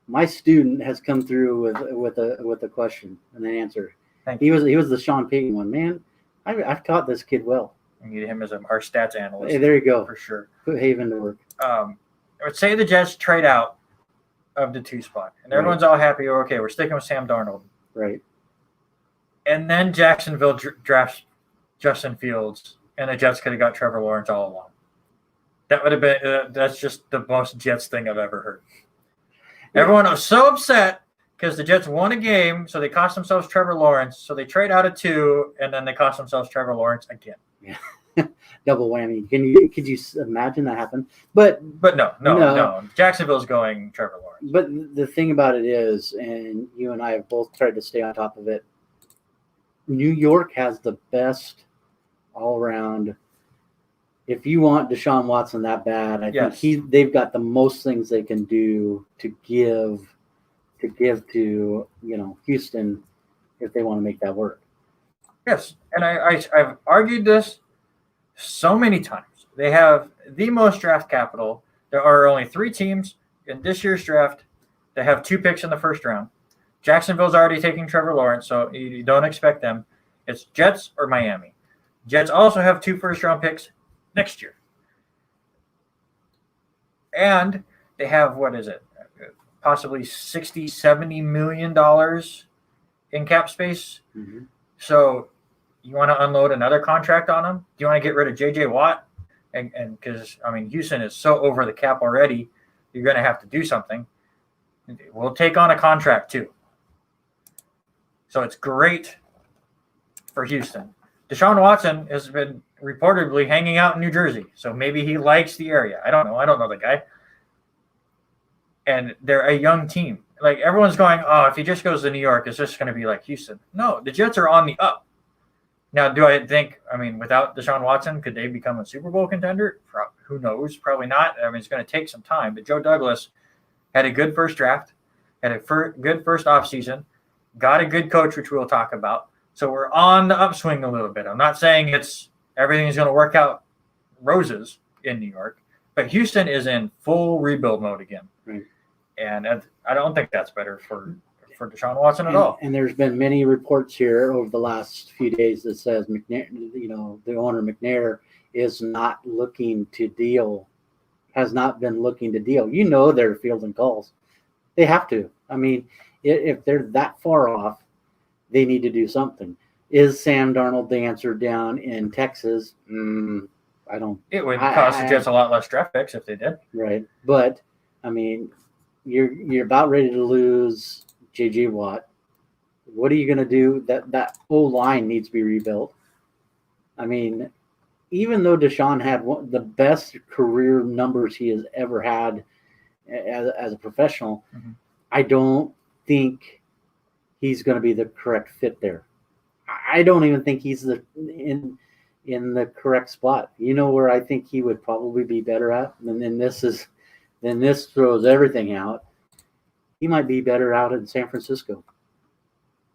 My student has come through with a question and an answer. He was the Sean Payton one, man. I've taught this kid well. We need him as our stats analyst. Hey, there you go. For sure. Put Haven to work. I would say the Jets trade out of the 2 spot, and everyone's all happy. Okay, we're sticking with Sam Darnold. Right. And then Jacksonville drafts Justin Fields, and the Jets could have got Trevor Lawrence all along. That would have been that's just the most Jets thing I've ever heard. Everyone was so upset because the Jets won a game, so they cost themselves Trevor Lawrence. So they trade out of 2, and then they cost themselves Trevor Lawrence again. Yeah. Double whammy. Could you imagine that happen? But no. Jacksonville's going Trevor Lawrence. But the thing about it is, and you and I have both tried to stay on top of it, New York has the best all-around. If you want Deshaun Watson that bad, I think they've got the most things they can do to give to Houston if they want to make that work. Yes, and I've argued this so many times. They have the most draft capital. There are only 3 teams in this year's draft that have 2 picks in the first round. Jacksonville's already taking Trevor Lawrence, so you don't expect them. It's Jets or Miami. Jets also have 2 first-round picks next year. And they have, possibly $60, $70 million in cap space. Mm-hmm. So you want to unload another contract on them? Do you want to get rid of J.J. Watt? And because, Houston is so over the cap already, you're going to have to do something. We'll take on a contract too. So it's great for Houston. Deshaun Watson has been reportedly hanging out in New Jersey, so maybe he likes the area. I don't know the guy. And they're a young team. Like, everyone's going, oh, if he just goes to New York, it's just going to be like Houston. No, the Jets are on the up. Now, do I think, without Deshaun Watson, could they become a Super Bowl contender? Who knows? Probably not. It's going to take some time. But Joe Douglas had a good first draft, had a good first offseason, got a good coach, which we'll talk about. So we're on the upswing a little bit. I'm not saying everything's going to work out roses in New York, but Houston is in full rebuild mode again. Right. And I don't think that's better for Deshaun Watson at all. And there's been many reports here over the last few days that says McNair, the owner McNair is not looking to deal, has not been looking to deal. They're fielding calls. They have to. If they're that far off, they need to do something. Is Sam Darnold the answer down in Texas? I don't. It would cost the Jets a lot less draft picks if they did. Right, but you're about ready to lose J.J. Watt. What are you going to do? That whole line needs to be rebuilt. Even though Deshaun had the best career numbers he has ever had as a professional, mm-hmm. I don't think he's going to be the correct fit there. I don't even think he's in the correct spot. Where I think he would probably be better at, and then this throws everything out. He might be better out in San Francisco.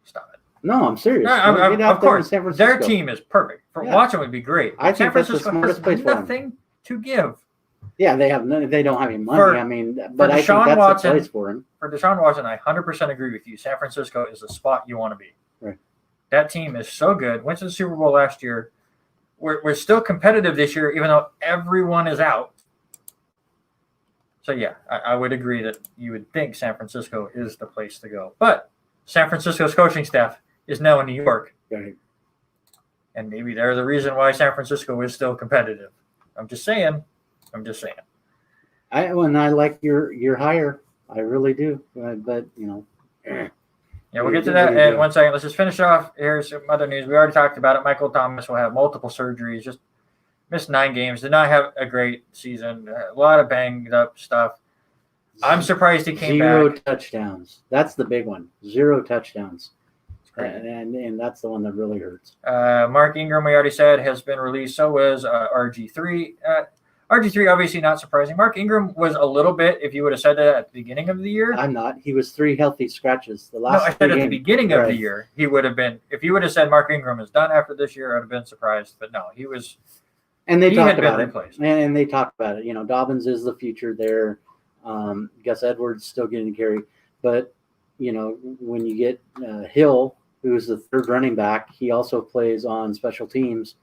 Stop it. No, I'm serious. No, of course, their team is perfect. Watson would be great. I think San Francisco that's the smartest place for nothing to give. Yeah, they don't have any money. But I think that's a place for him. For Deshaun Watson, I 100% agree with you. San Francisco is the spot you want to be. Right. That team is so good. Went to the Super Bowl last year. We're still competitive this year, even though everyone is out. So, yeah, I would agree that you would think San Francisco is the place to go. But San Francisco's coaching staff is now in New York. Right. And maybe they're the reason why San Francisco is still competitive. I'm just saying. I like your hire. I really do. But. Yeah, we'll get to that in 1 second. Let's just finish off. Here's some other news. We already talked about it. Michael Thomas will have multiple surgeries. Just missed 9 games. Did not have a great season. A lot of banged up stuff. I'm surprised he came back. 0 touchdowns. That's the big one. 0 touchdowns. And that's the one that really hurts. Mark Ingram, we already said, has been released. So was RG3. RG3, obviously not surprising. Mark Ingram was a little bit, if you would have said that at the beginning of the year. I'm not. He was 3 healthy scratches. The last No, I said at the games. beginning of the year, he would have been, if you would have said Mark Ingram is done after this year, I would have been surprised. But no, he was. And they he talked had been about it. replaced. And they talked about it. You know, Dobbins is the future there. Gus Edwards still getting carry. But, you know, when you get Hill, who is the third running back, he also plays on special teams.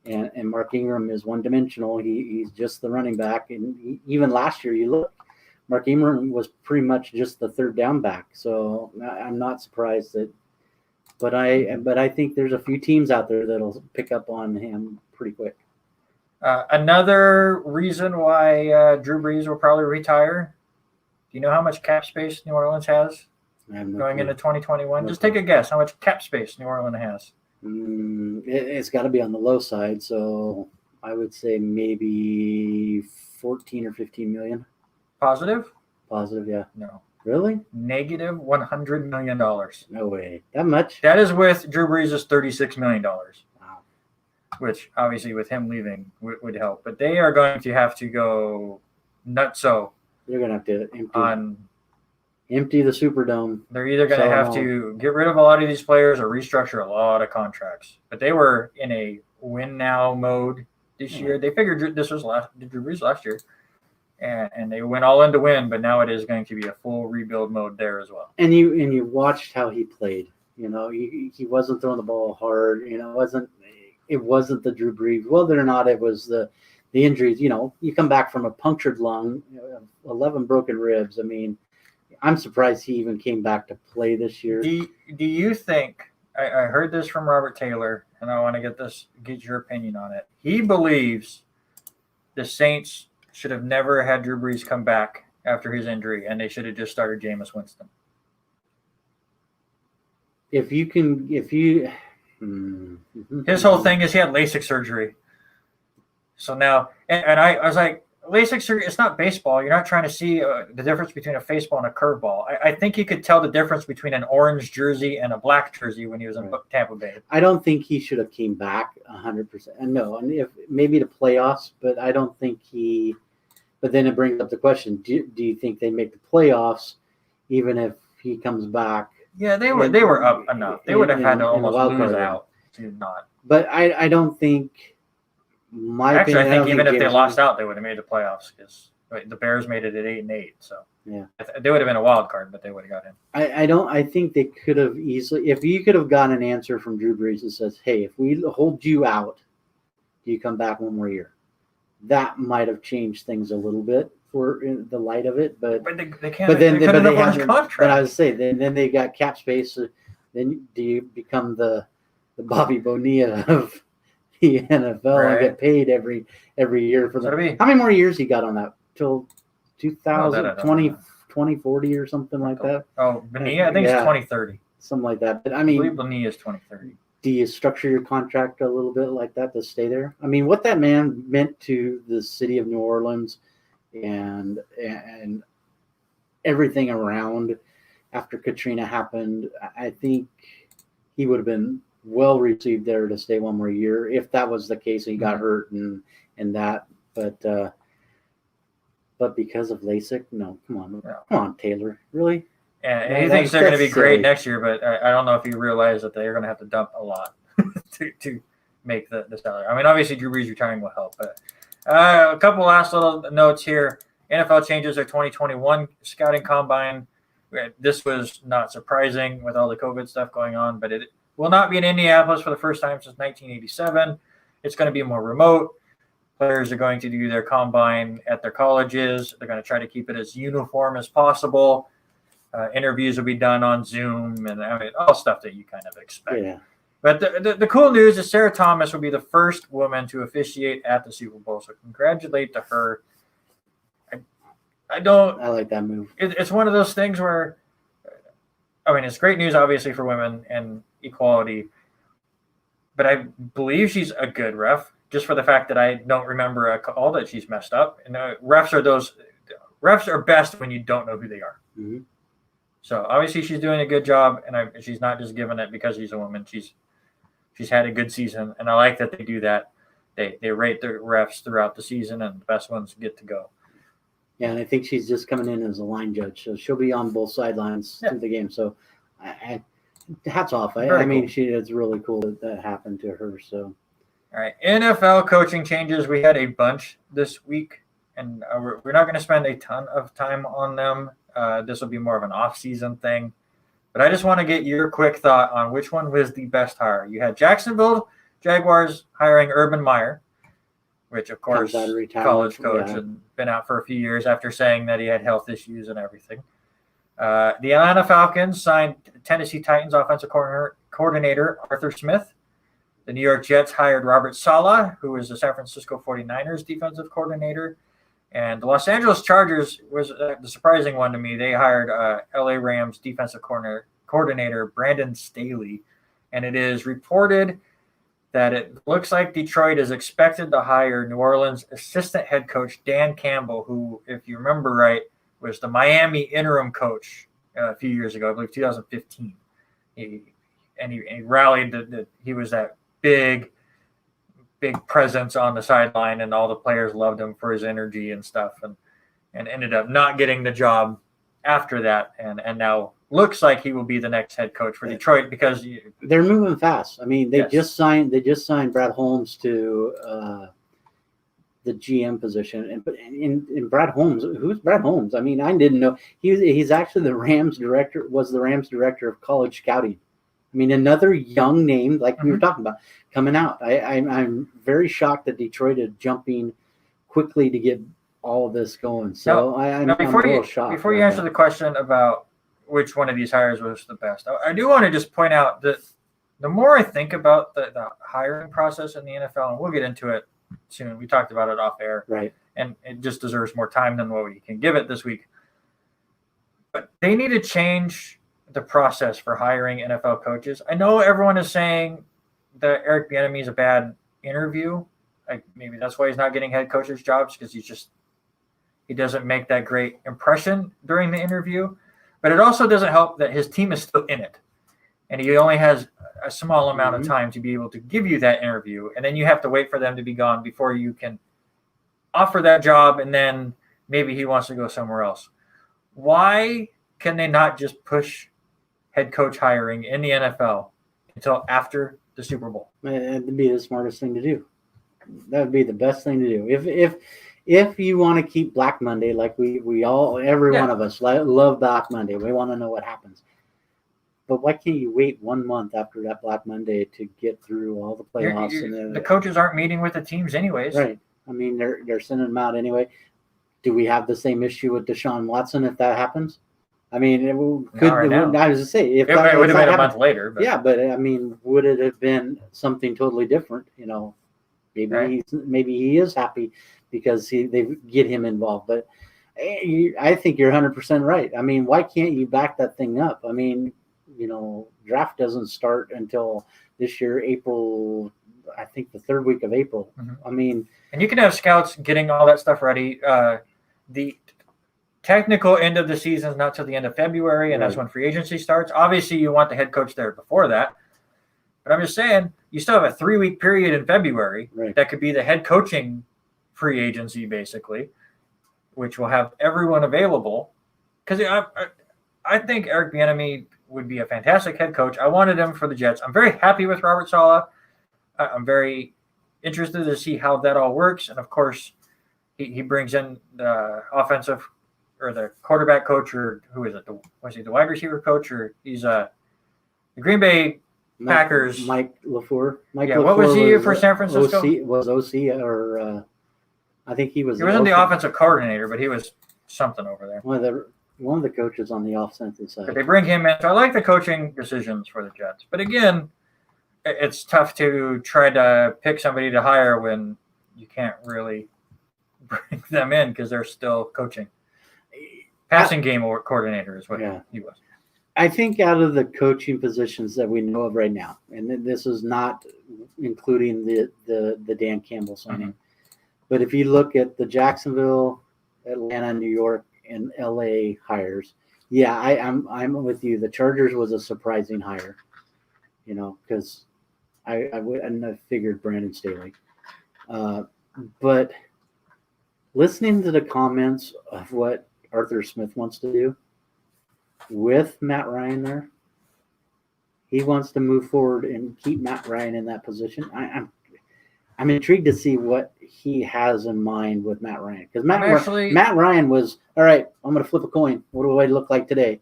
And Mark Ingram is one-dimensional. He's just the running back. And even last year, you look, Mark Ingram was pretty much just the third down back. So I'm not surprised that. But I think there's a few teams out there that'll pick up on him pretty quick. Another reason why Drew Brees will probably retire. Do you know how much cap space New Orleans has going into 2021? Just take a guess how much cap space New Orleans has. It's got to be on the low side, so I would say maybe 14 or 15 million. Positive? Positive, yeah. No. Really? Negative $100 million. No way. That much? That is with Drew Brees' $36 million. Wow. Which obviously with him leaving would help. But they are going to have to go nutso. They're going to have to empty the Superdome. They're either going to have to get rid of a lot of these players or restructure a lot of contracts. But they were in a win now mode this year. They figured this was Drew Brees last year. And they went all in to win, but now it is going to be a full rebuild mode there as well. And you watched how he played. You know, he wasn't throwing the ball hard. You know, it wasn't the Drew Brees. Whether or not it was the injuries. You know, you come back from a punctured lung, 11 broken ribs. I mean, I'm surprised he even came back to play this year. Do you think? I heard this from Robert Taylor, and I want to get your opinion on it. He believes the Saints should have never had Drew Brees come back after his injury, and they should have just started Jameis Winston. His whole thing is he had LASIK surgery. So now, and I was like, LASIK surgery, it's not baseball. You're not trying to see the difference between a baseball and a curveball. I think he could tell the difference between an orange jersey and a black jersey when he was in Tampa Bay. I don't think he should have came back 100%. No, and if maybe the playoffs, but I don't think he. But then it brings up the question: do you think they make the playoffs, even if he comes back? Yeah, they were up enough. They would have had to almost lose out to not. But I don't think. I think even if they lost out, they would have made the playoffs because the Bears made it at 8-8. So yeah, they would have been a wild card, but they would have got in. I think they could have easily. If you could have gotten an answer from Drew Brees that says, "Hey, if we hold you out, do you come back one more year?" That might have changed things a little bit for in the light of it, but they can't. But then they have contract. But I would say then they got cap space. Then do you become the Bobby Bonilla of the NFL and get paid every year for that? How many more years he got on that till 2020, 2040 or something like that? Oh, Bonilla, I think it's 2030. Something like that. But I mean, believe Bonilla is 2030. Do you structure your contract a little bit like that to stay there? I mean, what that man meant to the city of New Orleans and everything around after Katrina happened, I think he would have been well received there to stay one more year if that was the case. He got hurt and that, but because of LASIK, no, come on, Taylor, really? Yeah, he thinks they're going to be great next year, but I don't know if you realize that they're going to have to dump a lot to make the salary. I mean, obviously Drew Brees retiring will help, but a couple last little notes here. NFL changes their 2021 scouting combine. This was not surprising with all the COVID stuff going on, but it will not be in Indianapolis for the first time since 1987. It's going to be more remote. Players are going to do their combine at their colleges. They're going to try to keep it as uniform as possible. Interviews will be done on Zoom and I mean, all stuff that you kind of expect. Yeah. But the cool news is Sarah Thomas will be the first woman to officiate at the Super Bowl. So congratulate to her. I like that move. It's one of those things where, I mean, it's great news, obviously, for women and equality. But I believe she's a good ref, just for the fact that I don't remember a call that she's messed up. And refs are best when you don't know who they are. Mm-hmm. So obviously she's doing a good job, and she's not just giving it because she's a woman. She's had a good season, and I like that they do that. they rate the refs throughout the season, and the best ones get to go. Yeah, and I think she's just coming in as a line judge, so she'll be on both sidelines through the game. So, hats off. I mean, cool. It's really cool that happened to her. So, all right, NFL coaching changes. We had a bunch this week, and we're not going to spend a ton of time on them. This will be more of an off-season thing. But I just want to get your quick thought on which one was the best hire. You had Jacksonville Jaguars hiring Urban Meyer, which, of course, college coach and been out for a few years after saying that he had health issues and everything. The Atlanta Falcons signed Tennessee Titans offensive coordinator Arthur Smith. The New York Jets hired Robert Saleh, who was the San Francisco 49ers defensive coordinator. And the Los Angeles Chargers was the surprising one to me. They hired LA Rams defensive coordinator Brandon Staley. And it is reported that it looks like Detroit is expected to hire New Orleans assistant head coach Dan Campbell, who, if you remember right, was the Miami interim coach a few years ago, I believe 2015. He rallied. He was that big presence on the sideline, and all the players loved him for his energy and stuff, and ended up not getting the job after that, and now looks like he will be the next head coach for Detroit because they're moving fast. I mean, they just signed Brad Holmes to the GM position, and Brad Holmes. Who's Brad Holmes? I mean, I didn't know he's actually the Rams director of college scouting. I mean, another young name like we were talking about coming out. I'm very shocked that Detroit is jumping quickly to get all of this going. So I'm a little shocked. Before you answer the question about which one of these hires was the best, I do want to just point out that the more I think about the hiring process in the NFL, and we'll get into it soon. We talked about it off air, right? And it just deserves more time than what we can give it this week. But they need to change the process for hiring NFL coaches. I know everyone is saying that Eric Bieniemy is a bad interview. Maybe that's why he's not getting head coaches jobs, because he doesn't make that great impression during the interview. But it also doesn't help that his team is still in it, and he only has a small amount of time to be able to give you that interview, and then you have to wait for them to be gone before you can offer that job, and then maybe he wants to go somewhere else. Why can they not just push head coach hiring in the NFL until after the Super Bowl? That'd be the smartest thing to do. That would be the best thing to do. If you want to keep Black Monday, like we all, every one of us love Black Monday. We want to know what happens. But why can't you wait 1 month after that Black Monday to get through all the playoffs? The coaches aren't meeting with the teams anyways. Right. I mean, they're sending them out anyway. Do we have the same issue with Deshaun Watson if that happens? I mean, I was going to say, if it would have been a month later. But. Yeah, but I mean, would it have been something totally different? You know, maybe he is happy because they get him involved. But I think you're 100% right. I mean, why can't you back that thing up? I mean, you know, draft doesn't start until this year, April. I think the third week of April. I mean, and you can have scouts getting all that stuff ready. The technical end of the season is not till the end of February, and that's when free agency starts. Obviously, you want the head coach there before that. But I'm just saying, you still have a 3-week period in February that could be the head coaching free agency, basically, which will have everyone available. Because I think Eric Bieniemy would be a fantastic head coach. I wanted him for the Jets. I'm very happy with Robert Saleh. I'm very interested to see how that all works. And, of course, he brings in the offensive or the quarterback coach, or who is it? Was he the wide receiver coach, or he's the Green Bay Packers? Mike LaFleur. What was he for San Francisco? OC, or I think he was. He wasn't the offensive coordinator, but he was something over there. One of the coaches on the offensive side. But they bring him in. So I like the coaching decisions for the Jets. But again, it's tough to try to pick somebody to hire when you can't really bring them in because they're still coaching. Passing game coordinator is what he was. I think out of the coaching positions that we know of right now, and this is not including the Dan Campbell signing, but if you look at the Jacksonville, Atlanta, New York, and LA hires, I'm with you. The Chargers was a surprising hire, you know, because I wouldn't have figured Brandon Staley. But listening to the comments of what Arthur Smith wants to do with Matt Ryan there, he wants to move forward and keep Matt Ryan in that position. I'm intrigued to see what he has in mind with Matt Ryan, because Matt Ryan was all right. I'm going to flip a coin. What do I look like today?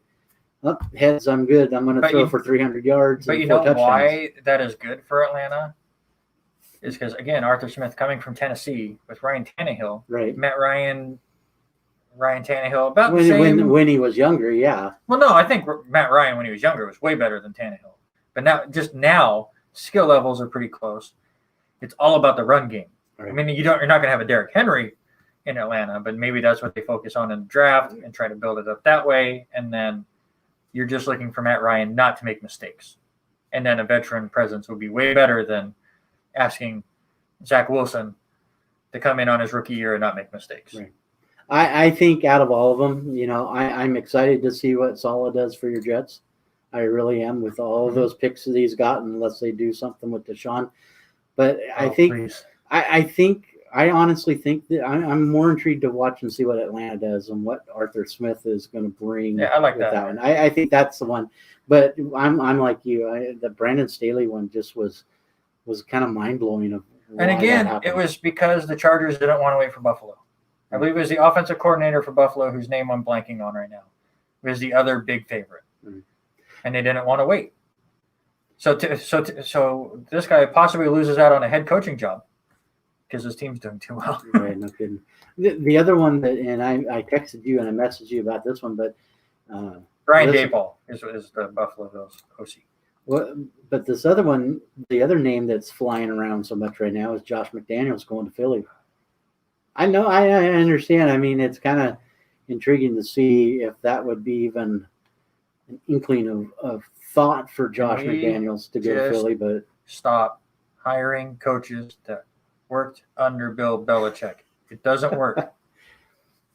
Oh, heads, I'm good. I'm going to throw for 300 yards. But and you 4 know touchdowns. why that is good for Atlanta? Is because, again, Arthur Smith coming from Tennessee with Ryan Tannehill. Right. Matt Ryan Tannehill, about the same. When he was younger, yeah. Well, no, I think Matt Ryan, when he was younger, was way better than Tannehill. But now, skill levels are pretty close. It's all about the run game. Right. I mean, you're not going to have a Derrick Henry in Atlanta, but maybe that's what they focus on in the draft and try to build it up that way. And then you're just looking for Matt Ryan not to make mistakes. And then a veteran presence would be way better than asking Zach Wilson to come in on his rookie year and not make mistakes. Right. I think out of all of them, I'm excited to see what Saleh does for your Jets. I really am, with all of those picks that he's got, unless they do something with Deshaun. But I honestly think that I'm more intrigued to watch and see what Atlanta does and what Arthur Smith is going to bring. Yeah, I like that one. I think that's the one. But I'm like you. The Brandon Staley one just was kind of mind blowing. And again, it was because the Chargers didn't want to wait for Buffalo. I believe it was the offensive coordinator for Buffalo, whose name I'm blanking on right now, was the other big favorite, and they didn't want to wait. So this guy possibly loses out on a head coaching job because his team's doing too well. Right, no kidding. The other one and I texted you and I messaged you about this one, but Brian Daboll is the Buffalo Bills OC. Well, but this other one, the other name that's flying around so much right now is Josh McDaniels going to Philly. I know, I understand. I mean, it's kind of intriguing to see if that would be even an inkling of thought for Josh McDaniels to go to Philly. But stop hiring coaches that worked under Bill Belichick. It doesn't work.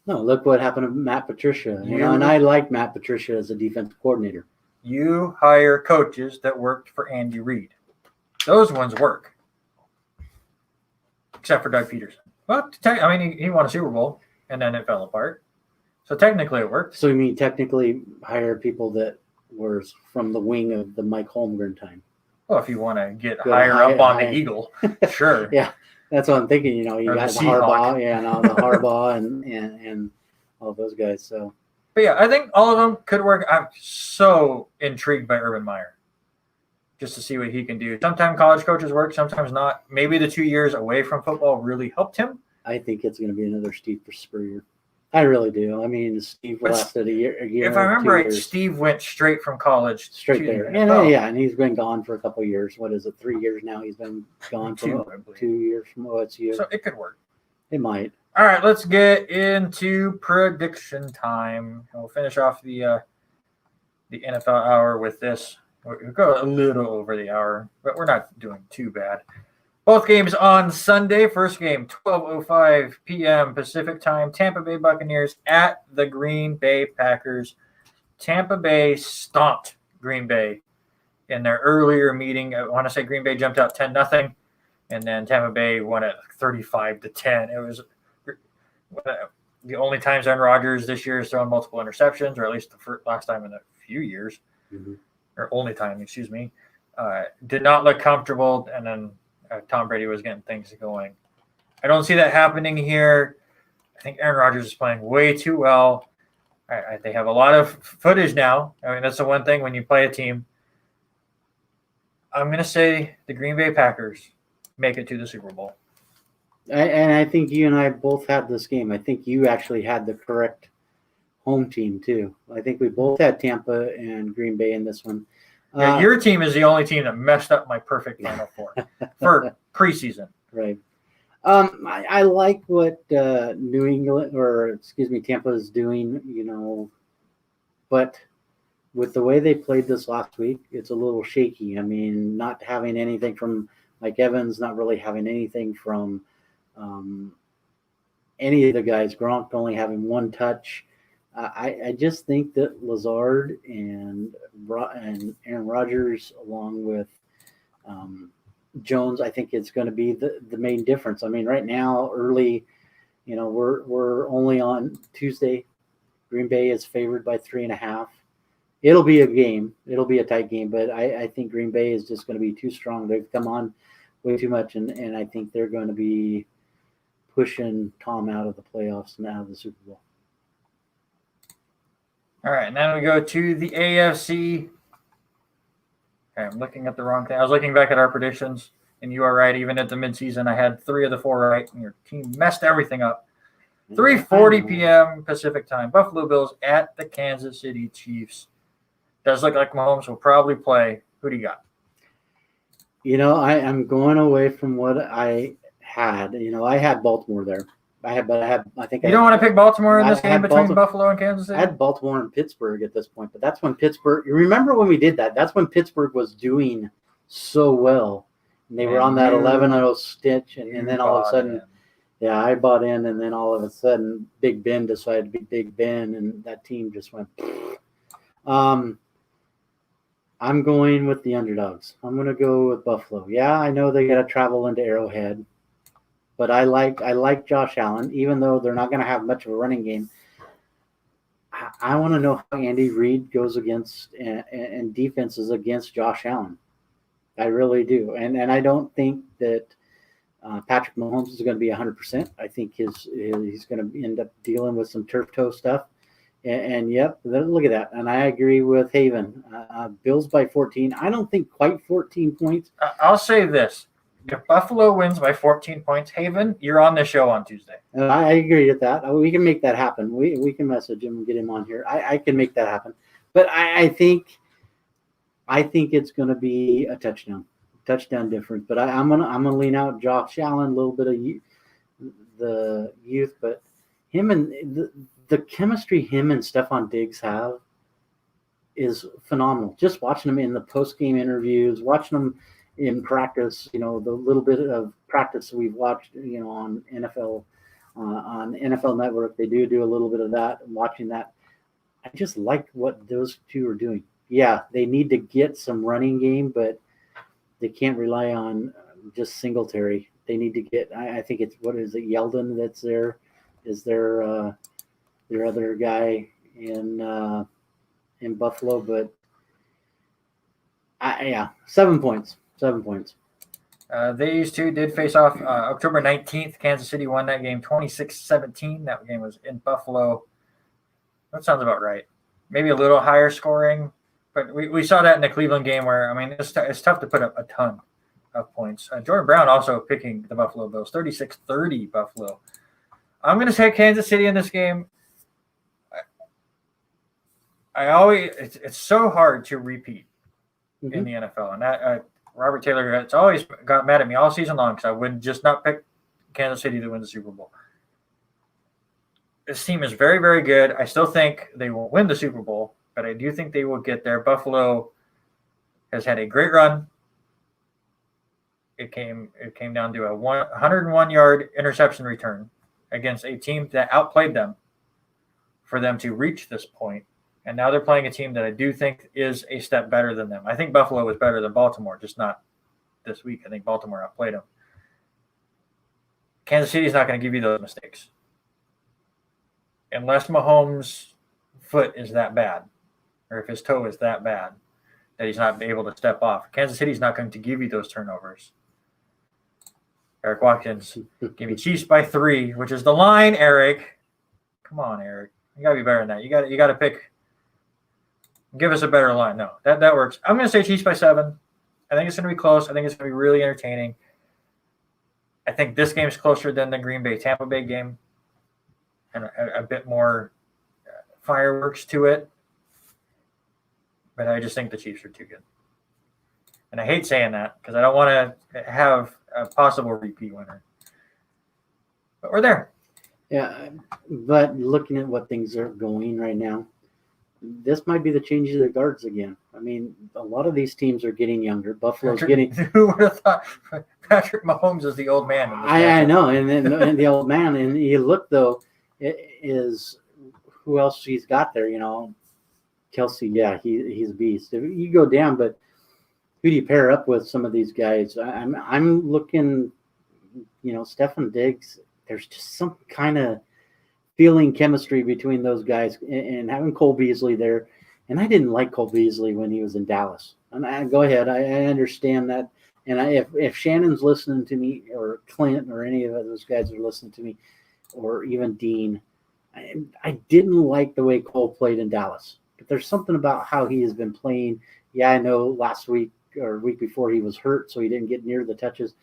No, look what happened to Matt Patricia. And I like Matt Patricia as a defensive coordinator. You hire coaches that worked for Andy Reid. Those ones work. Except for Doug Peterson. Well, he won a Super Bowl, and then it fell apart. So technically it worked. So you mean technically hire people that were from the wing of the Mike Holmgren time? Well, if you want to get higher up on the Eagle, sure. Yeah, that's what I'm thinking. You got the Harbaugh, the Harbaugh and all those guys. So, but yeah, I think all of them could work. I'm so intrigued by Urban Meyer, just to see what he can do. Sometimes college coaches work, sometimes not. Maybe the 2 years away from football really helped him. I think it's going to be another Steve Spurrier. I really do. I mean, Steve lasted a year. If I remember right, Steve went straight from college straight there. And he's been gone for a couple of years. What is it, 3 years now? He's been gone for 2 years from OSU. So it could work. It might. All right, let's get into prediction time. We'll finish off the NFL hour with this. We'll go a little over the hour, but we're not doing too bad. Both games on Sunday. First game, 12:05 p.m. Pacific time. Tampa Bay Buccaneers at the Green Bay Packers. Tampa Bay stomped Green Bay in their earlier meeting. I want to say Green Bay jumped out 10-0, and then Tampa Bay won at 35-10. It was the only times Aaron Rodgers this year has thrown multiple interceptions, or at least the last time in a few years, or only time, excuse me. Did not look comfortable, and then Tom Brady was getting things going. I don't see that happening here. I think Aaron Rodgers is playing way too well. They have a lot of footage now. I mean, that's the one thing when you play a team. I'm going to say the Green Bay Packers make it to the Super Bowl. And I think you and I both had this game. I think you actually had the correct home team, too. I think we both had Tampa and Green Bay in this one. Yeah, your team is the only team that messed up my perfect Final Four for preseason. Right. I like what Tampa is doing, but with the way they played this last week, it's a little shaky. I mean, not having anything from Mike Evans, not really having anything from any of the guys. Gronk only having one touch. I just think that Lazard and Aaron Rodgers, along with Jones, I think, is going to be the main difference. I mean, right now, early, we're only on Tuesday. Green Bay is favored by 3.5. It'll be a game. It'll be a tight game, but I think Green Bay is just going to be too strong. They've come on way too much, and I think they're going to be pushing Tom out of the playoffs and out of the Super Bowl. All right, and then we go to the AFC. Okay, I'm looking at the wrong thing. I was looking back at our predictions, and you are right. Even at the midseason, I had 3 of the 4 right, and your team messed everything up. 3:40 p.m. Pacific time. Buffalo Bills at the Kansas City Chiefs. Does look like Mahomes will probably play. Who do you got? I'm going away from what I had. I had Baltimore there. I think you don't want to pick Baltimore in this game between Baltimore, Buffalo and Kansas City? I had Baltimore and Pittsburgh at this point, but that's when Pittsburgh. You remember when we did that? That's when Pittsburgh was doing so well, and they were on that 11-0 stitch, and then all of a sudden, I bought in, and then all of a sudden, Big Ben decided to be Big Ben, and that team just went. I'm going with the underdogs. I'm going to go with Buffalo. Yeah, I know they got to travel into Arrowhead. But I like Josh Allen, even though they're not going to have much of a running game. I want to know how Andy Reid goes against and defenses against Josh Allen. I really do, and I don't think that Patrick Mahomes is going to be 100%. I think he's going to end up dealing with some turf toe stuff. And yep, look at that. And I agree with Haven. Bills by 14. I don't think quite 14 points. I'll say this. If Buffalo wins by 14 points, Haven, you're on the show on Tuesday. I agree with that. We can make that happen. We can message him and get him on here. I can make that happen. But I think it's going to be a touchdown difference. But I'm gonna lean out Josh Allen, a little bit of the youth, but him and the chemistry him and Stephon Diggs have is phenomenal. Just watching them in the post-game interviews, watching them in practice, the little bit of practice we've watched, on NFL Network, they do a little bit of that. And watching that, I just like what those two are doing. Yeah, they need to get some running game, but they can't rely on just Singletary. They need to get. I think it's what is it, Yeldon that's there? Is there their other guy in Buffalo? But 7 points. 7 points. These two did face off October 19th. Kansas City won that game 26-17. That game was in Buffalo. That sounds about right. Maybe a little higher scoring, but we saw that in the Cleveland game where, it's tough to put up a ton of points. Jordan Brown also picking the Buffalo Bills, 36-30 Buffalo. I'm going to say Kansas City in this game. It's so hard to repeat in the NFL, and that Robert Taylor has always got mad at me all season long because I would just not pick Kansas City to win the Super Bowl. This team is very, very good. I still think they will win the Super Bowl, but I do think they will get there. Buffalo has had a great run. It came down to a 101-yard interception return against a team that outplayed them for them to reach this point. And now they're playing a team that I do think is a step better than them. I think Buffalo was better than Baltimore, just not this week. I think Baltimore outplayed them. Kansas City is not going to give you those mistakes. Unless Mahomes' foot is that bad, or if his toe is that bad that he's not able to step off. Kansas City is not going to give you those turnovers. Eric Watkins, give me Chiefs by 3, which is the line, Eric. Come on, Eric. You got to be better than that. You got to pick. Give us a better line. No, that works. I'm going to say Chiefs by 7. I think it's going to be close. I think it's going to be really entertaining. I think this game is closer than the Green Bay-Tampa Bay game and a bit more fireworks to it. But I just think the Chiefs are too good. And I hate saying that because I don't want to have a possible repeat winner. But we're there. Yeah, but looking at what things are going right now, this might be the change of the guards again. A lot of these teams are getting younger. Buffalo's getting. Who would have thought Patrick Mahomes is the old man? I know, and the old man. And you look though, is who else he's got there? Kelsey. Yeah, he's a beast. You go down, but who do you pair up with some of these guys? I'm looking, Stefan Diggs. There's just some kind of feeling chemistry between those guys, and having Cole Beasley there. And I didn't like Cole Beasley when he was in Dallas. And go ahead, I understand that. And if Shannon's listening to me, or Clint, or any of those guys are listening to me, or even Dean, I didn't like the way Cole played in Dallas. But there's something about how he has been playing. Yeah, I know last week or week before he was hurt, so he didn't get near the touches.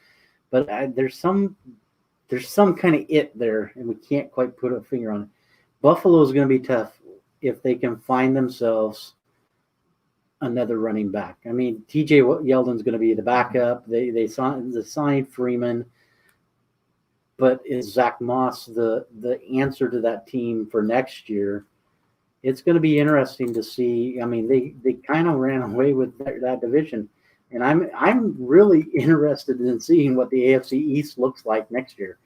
But there's some kind of it there, and we can't quite put a finger on it. Buffalo is going to be tough if they can find themselves another running back. I mean, TJ Yeldon's going to be the backup. They signed Freeman, but is Zach Moss the answer to that team for next year? It's going to be interesting to see. I mean, they kind of ran away with that division, and I'm really interested in seeing what the AFC East looks like next year,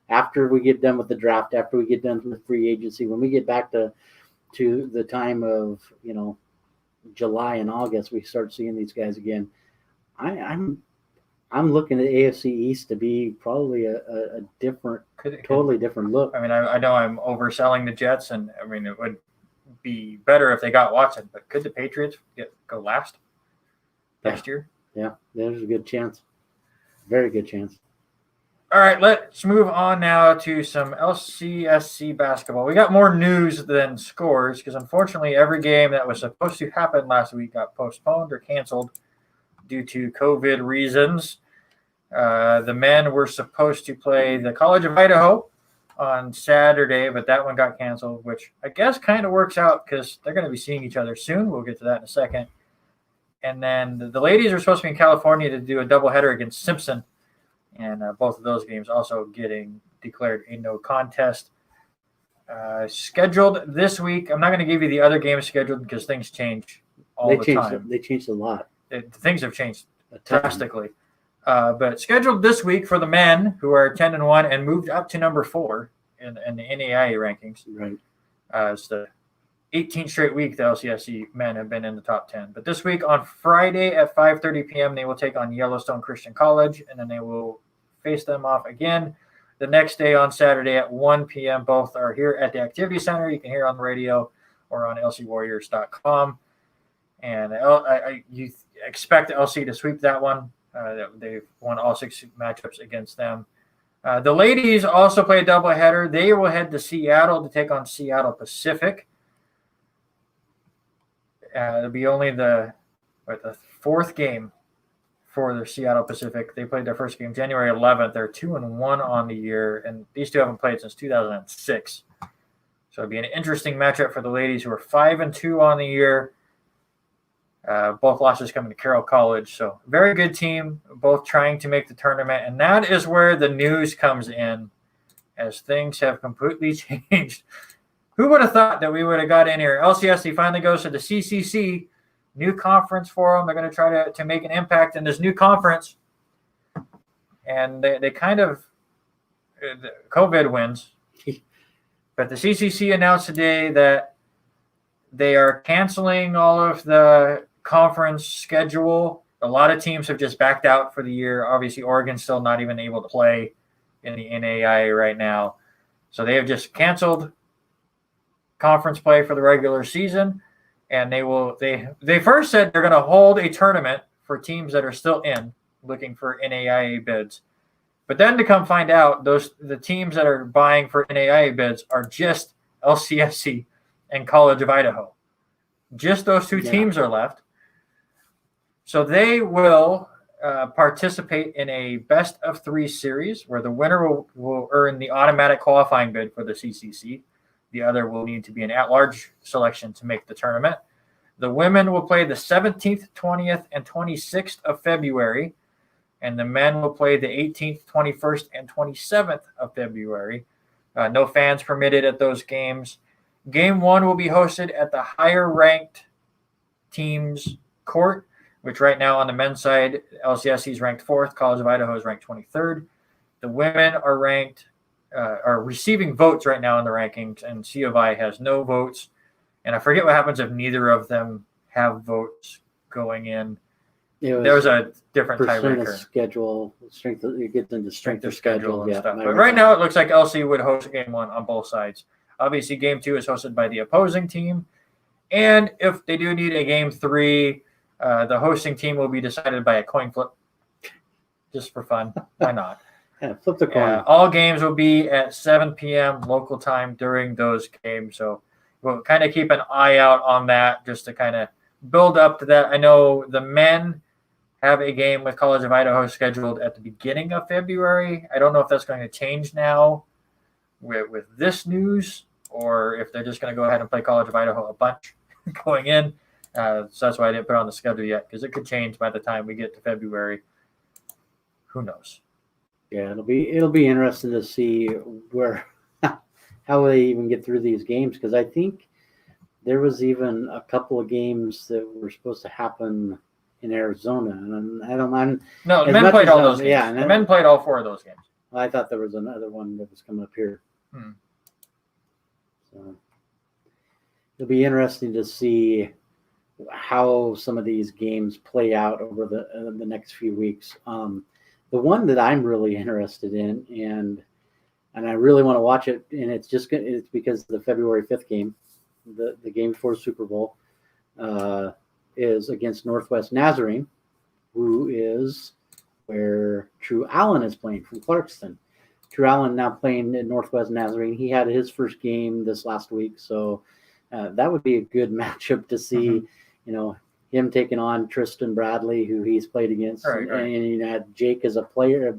after we get done with the draft, after we get done with free agency, when we get back to the time of July and August, we start seeing these guys again. I'm looking at AFC East to be probably a different, totally different look. I mean, I know I'm overselling the Jets, and I mean, it would be better if they got Watson, but could the Patriots go last next year? Yeah, there's a good chance. Very good chance. All right, let's move on now to some LCSC basketball. We got more news than scores because, unfortunately, every game that was supposed to happen last week got postponed or canceled due to COVID reasons. The men were supposed to play the College of Idaho on Saturday, but that one got canceled, which I guess kind of works out because they're going to be seeing each other soon. We'll get to that in a second. And then the ladies are supposed to be in California to do a doubleheader against Simpson. And both of those games also getting declared a no contest. Scheduled this week. I'm not going to give you the other games scheduled because things change all the time. They changed a lot. Things have changed drastically. But scheduled this week for the men, who are 10-1 and moved up to number 4 in the NAIA rankings. Right. It's the 18th straight week the LCSC men have been in the top 10. But this week on Friday at 5:30 p.m., they will take on Yellowstone Christian College, and then they will face them off again the next day on Saturday at 1 p.m. Both are here at the Activity Center. You can hear on the radio or on lcwarriors.com. And you expect LC to sweep that one. They've won all 6 matchups against them. The ladies also play a doubleheader. They will head to Seattle to take on Seattle Pacific. It'll be only the 4th game for the Seattle Pacific. They played their first game January 11th. They're 2-1 on the year, and these two haven't played since 2006. So it'll be an interesting matchup for the ladies, who are 5-2 on the year. Both losses coming to Carroll College. So very good team, both trying to make the tournament. And that is where the news comes in, as things have completely changed. Who would have thought that we would have got in here? LCSC finally goes to the CCC, new conference for them. They're going to try to make an impact in this new conference. And they kind of COVID wins. But the CCC announced today that they are canceling all of the conference schedule. A lot of teams have just backed out for the year. Obviously, Oregon's still not even able to play in the NAIA right now. So they have just canceled conference play for the regular season. And they first said they're going to hold a tournament for teams that are still in, looking for NAIA bids. But then to come find out, the teams that are buying for NAIA bids are just LCSC and College of Idaho. Just those two teams are left. So they will participate in a best-of-3 series where the winner will earn the automatic qualifying bid for the CCC. The other will need to be an at-large selection to make the tournament. The women will play the 17th, 20th, and 26th of February, and the men will play the 18th, 21st, and 27th of February. No fans permitted at those games. Game 1 will be hosted at the higher-ranked team's court, which right now on the men's side, LCSC is ranked 4th, College of Idaho is ranked 23rd. The women are receiving votes right now in the rankings, and C of I has no votes. And I forget what happens if neither of them have votes going in. There was a different percent of tiebreaker. Schedule, strength. It gets into strength of schedule. And Yeah, stuff. But right now, it looks like LC would host game 1 on both sides. Obviously, game 2 is hosted by the opposing team. And if they do need a game 3, the hosting team will be decided by a coin flip. Just for fun. Why not? Yeah, flip the coin. All games will be at 7 p.m. local time during those games. So we'll kind of keep an eye out on that just to kind of build up to that. I know the men have a game with College of Idaho scheduled at the beginning of February. I don't know if that's going to change now with this news or if they're just going to go ahead and play College of Idaho a bunch going in. So that's why I didn't put it on the schedule yet, because it could change by the time we get to February. Who knows? Yeah, it'll be interesting to see how they even get through these games, because I think there was even a couple of games that were supposed to happen in Arizona, and I don't mind. No, the men played all those games. Yeah, the men played all 4 of those games. I thought there was another one that was coming up here. So it'll be interesting to see how some of these games play out over the next few weeks. The one that I'm really interested in, and I really want to watch it, and it's because of the February 5th game, the game before Super Bowl, is against Northwest Nazarene, who is where True Allen is playing from Clarkston. True Allen now playing at Northwest Nazarene. He had his first game this last week, so that would be a good matchup to see. Him taking on Tristan Bradley, who he's played against, right. And Jake as a player.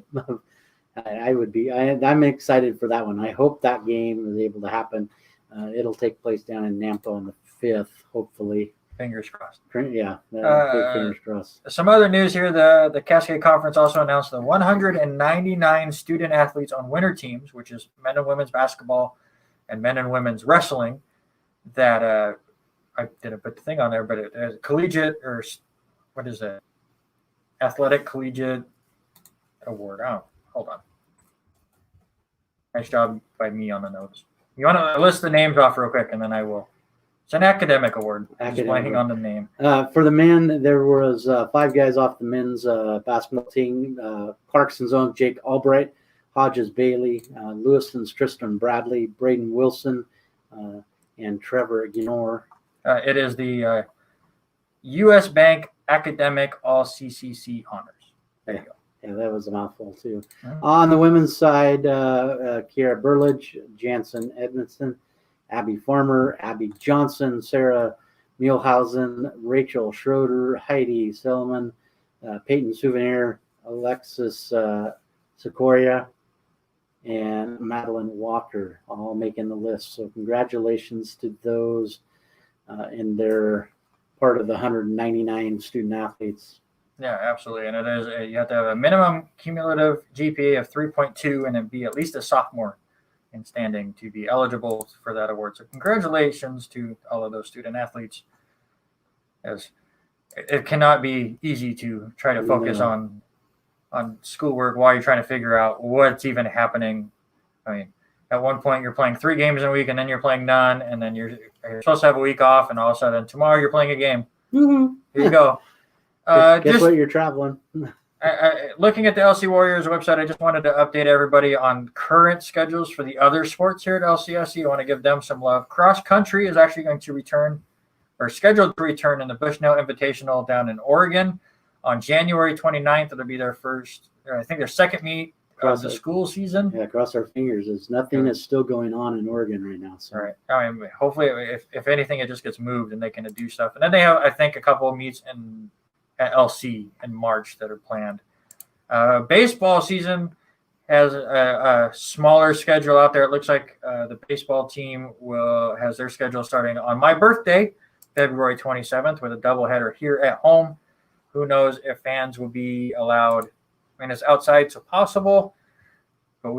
I'm excited for that one. I hope that game is able to happen. It'll take place down in Nampa on the 5th, hopefully. Fingers crossed. Yeah, fingers crossed. Some other news here. The Cascade Conference also announced the 199 student athletes on winter teams, which is men and women's basketball and men and women's wrestling, that I didn't put the thing on there, but it is collegiate, or what is it? Athletic Collegiate Award. Oh, hold on. Nice job by me on the notes. You want to list the names off real quick, and then I will. It's an academic award. I'm just blanking on the name. For the men, there was 5 guys off the men's basketball team. Clarkson's own Jake Albright, Hodges Bailey, Lewiston's Tristan Bradley, Braden Wilson, and Trevor Ginor. It is the U.S. Bank Academic All-CCC Honors. There you go. Yeah, that was a mouthful, too. Mm-hmm. On the women's side, Kiera Burlage, Jansen Edmondson, Abby Farmer, Abby Johnson, Sarah Muehlhausen, Rachel Schroeder, Heidi Selman, Peyton Souvenir, Alexis Sequoia, and Madeline Walker, all making the list. So congratulations to those. And they're part of the 199 student athletes. Yeah, absolutely. And it is you have to have a minimum cumulative GPA of 3.2 and then be at least a sophomore in standing to be eligible for that award. So congratulations to all of those student athletes, as it cannot be easy to try to focus on schoolwork while you're trying to figure out what's even happening. I mean, at one point you're playing 3 games in a week and then you're playing none, and then you're supposed to have a week off, and all of a sudden tomorrow you're playing a game. Mm-hmm. Here you go. Guess what? You're traveling. Looking at the LC Warriors website, I just wanted to update everybody on current schedules for the other sports here at LCSC. I want to give them some love. Cross country is actually going to return, or scheduled to return, in the Bushnell Invitational down in Oregon on January 29th. It'll be their second meet of the school season. Yeah, cross our fingers. Nothing is still going on in Oregon right now. So. All right. I mean, hopefully, if anything, it just gets moved and they can do stuff. And then they have, I think, a couple of meets at LC in March that are planned. Baseball season has a smaller schedule out there. It looks like the baseball team has their schedule starting on my birthday, February 27th, with a doubleheader here at home. Who knows if fans will be allowed? I mean, it's outside, so possible, but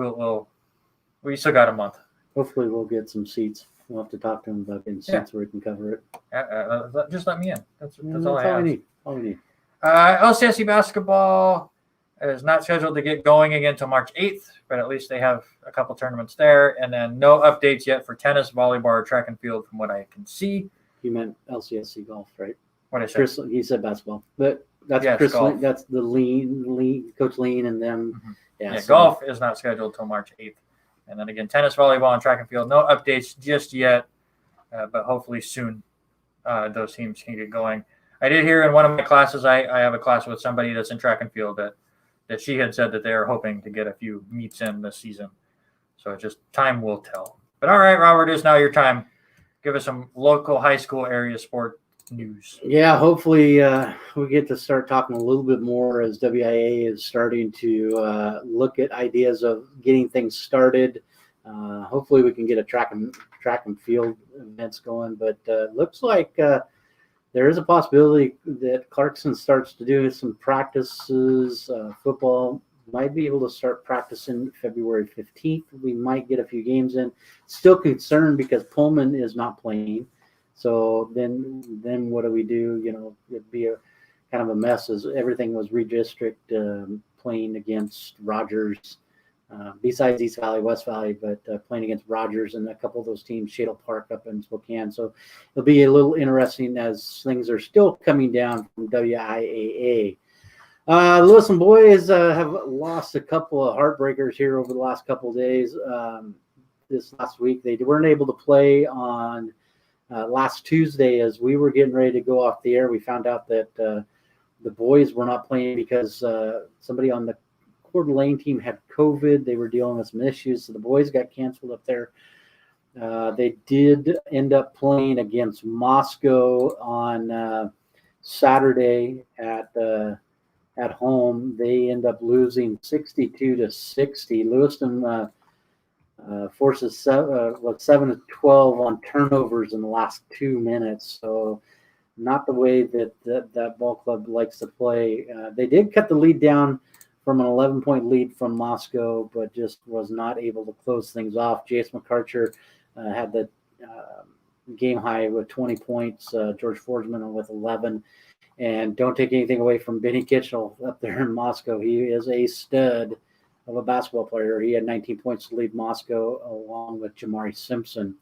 we still got a month. Hopefully, we'll get some seats. We'll have to talk to them about getting seats where we can cover it. Just let me in. That's all I have. All we need. LCSC basketball is not scheduled to get going again until March 8th, but at least they have a couple tournaments there. And then no updates yet for tennis, volleyball, or track and field from what I can see. You meant LCSC golf, right? What I said. Chris, he said basketball, but That's Yes, Chris. golf. That's the lean Coach Lean and them. Mhm. Yeah, Yeah, so golf is not scheduled until March 8th. And then again, tennis, volleyball, and track and field. No updates just yet, but hopefully soon those teams can get going. I did hear in one of my classes, I have a class with somebody that's in track and field that she had said that they are hoping to get a few meets in this season. So it's just time will tell. But all right, Robert, it is now your time. Give us some local high school area sport news. Yeah, hopefully we get to start talking a little bit more as WIA is starting to look at ideas of getting things started. Hopefully we can get a track and field events going, but looks like there is a possibility that Clarkson starts to do some practices. Football might be able to start practicing February 15th. We might get a few games in. Still concerned because Pullman is not playing. So then what do we do? You know, it'd be a kind of a mess as everything was redistrict playing against Rogers, besides East Valley, West Valley, but playing against Rogers and a couple of those teams, Shadle Park up in Spokane. So it'll be a little interesting as things are still coming down from WIAA. Lewis and boys have lost a couple of heartbreakers here over the last couple of days. This last week, they weren't able to play on last Tuesday as we were getting ready to go off the air. We found out that the boys were not playing because somebody on the Coeur d'Alene team had COVID. They were dealing with some issues, so the boys got canceled up there. They did end up playing against Moscow on Saturday at home. They end up losing 62-60. Lewiston forces 7 of 12 on turnovers in the last 2 minutes. So not the way that ball club likes to play. They did cut the lead down from an 11-point lead from Moscow, but just was not able to close things off. Jace McArcher had the game high with 20 points. George Forsman with 11. And don't take anything away from Benny Kitchell up there in Moscow. He is a stud of a basketball player. He had 19 points to lead Moscow along with Jamari Simpson.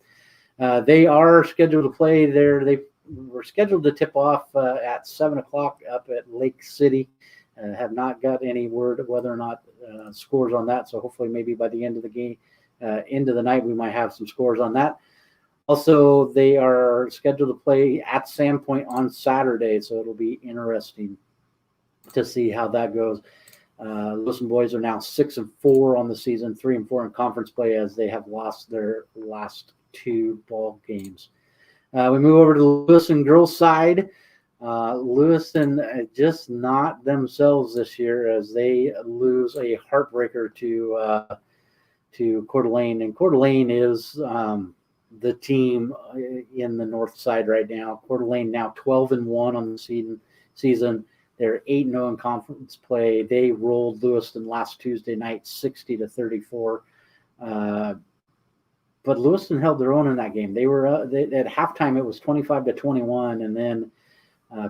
They are scheduled to play there. They were scheduled to tip off at 7 o'clock up at Lake City. Have not got any word whether or not scores on that. So hopefully maybe by the end of the game, end of the night, we might have some scores on that. Also, they are scheduled to play at Sandpoint on Saturday, so it'll be interesting to see how that goes. Lewiston boys are now 6-4 on the season, 3-4 in conference play as they have lost their last 2 ball games. We move over to the Lewiston girls side. Lewiston just not themselves this year as they lose a heartbreaker to Coeur d'Alene, and Coeur d'Alene is the team in the north side right now. Coeur d'Alene now 12-1 on the season. They're 8-0 in conference play. They rolled Lewiston last Tuesday night 60-34. But Lewiston held their own in that game. They were at halftime. It was 25-21, and then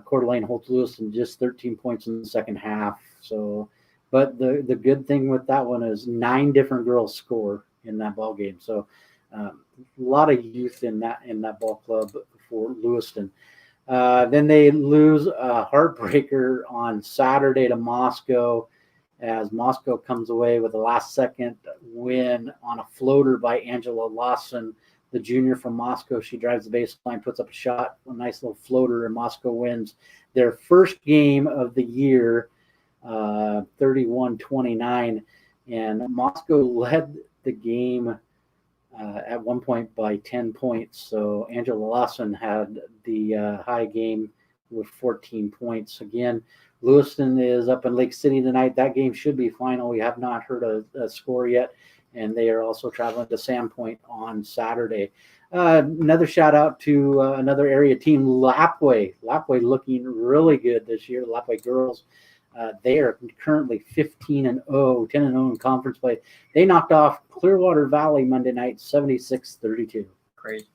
Coeur d'Alene holds Lewiston just 13 points in the second half. So, but the good thing with that one is 9 different girls score in that ball game. So, a lot of youth in that ball club for Lewiston. Then they lose a heartbreaker on Saturday to Moscow as Moscow comes away with a last-second win on a floater by Angela Lawson, the junior from Moscow. She drives the baseline, puts up a shot, a nice little floater, and Moscow wins their first game of the year, 31-29. And Moscow led the game at one point by 10 points. So Angela Lawson had the high game with 14 points. Again, Lewiston is up in Lake City tonight. That game should be final. We have not heard a score yet. And they are also traveling to Sandpoint on Saturday. Another shout out to another area team, Lapway. Lapway looking really good this year. Lapway girls. They are currently 15-0, 10-0 in conference play. They knocked off Clearwater Valley Monday night, 76-32. Great.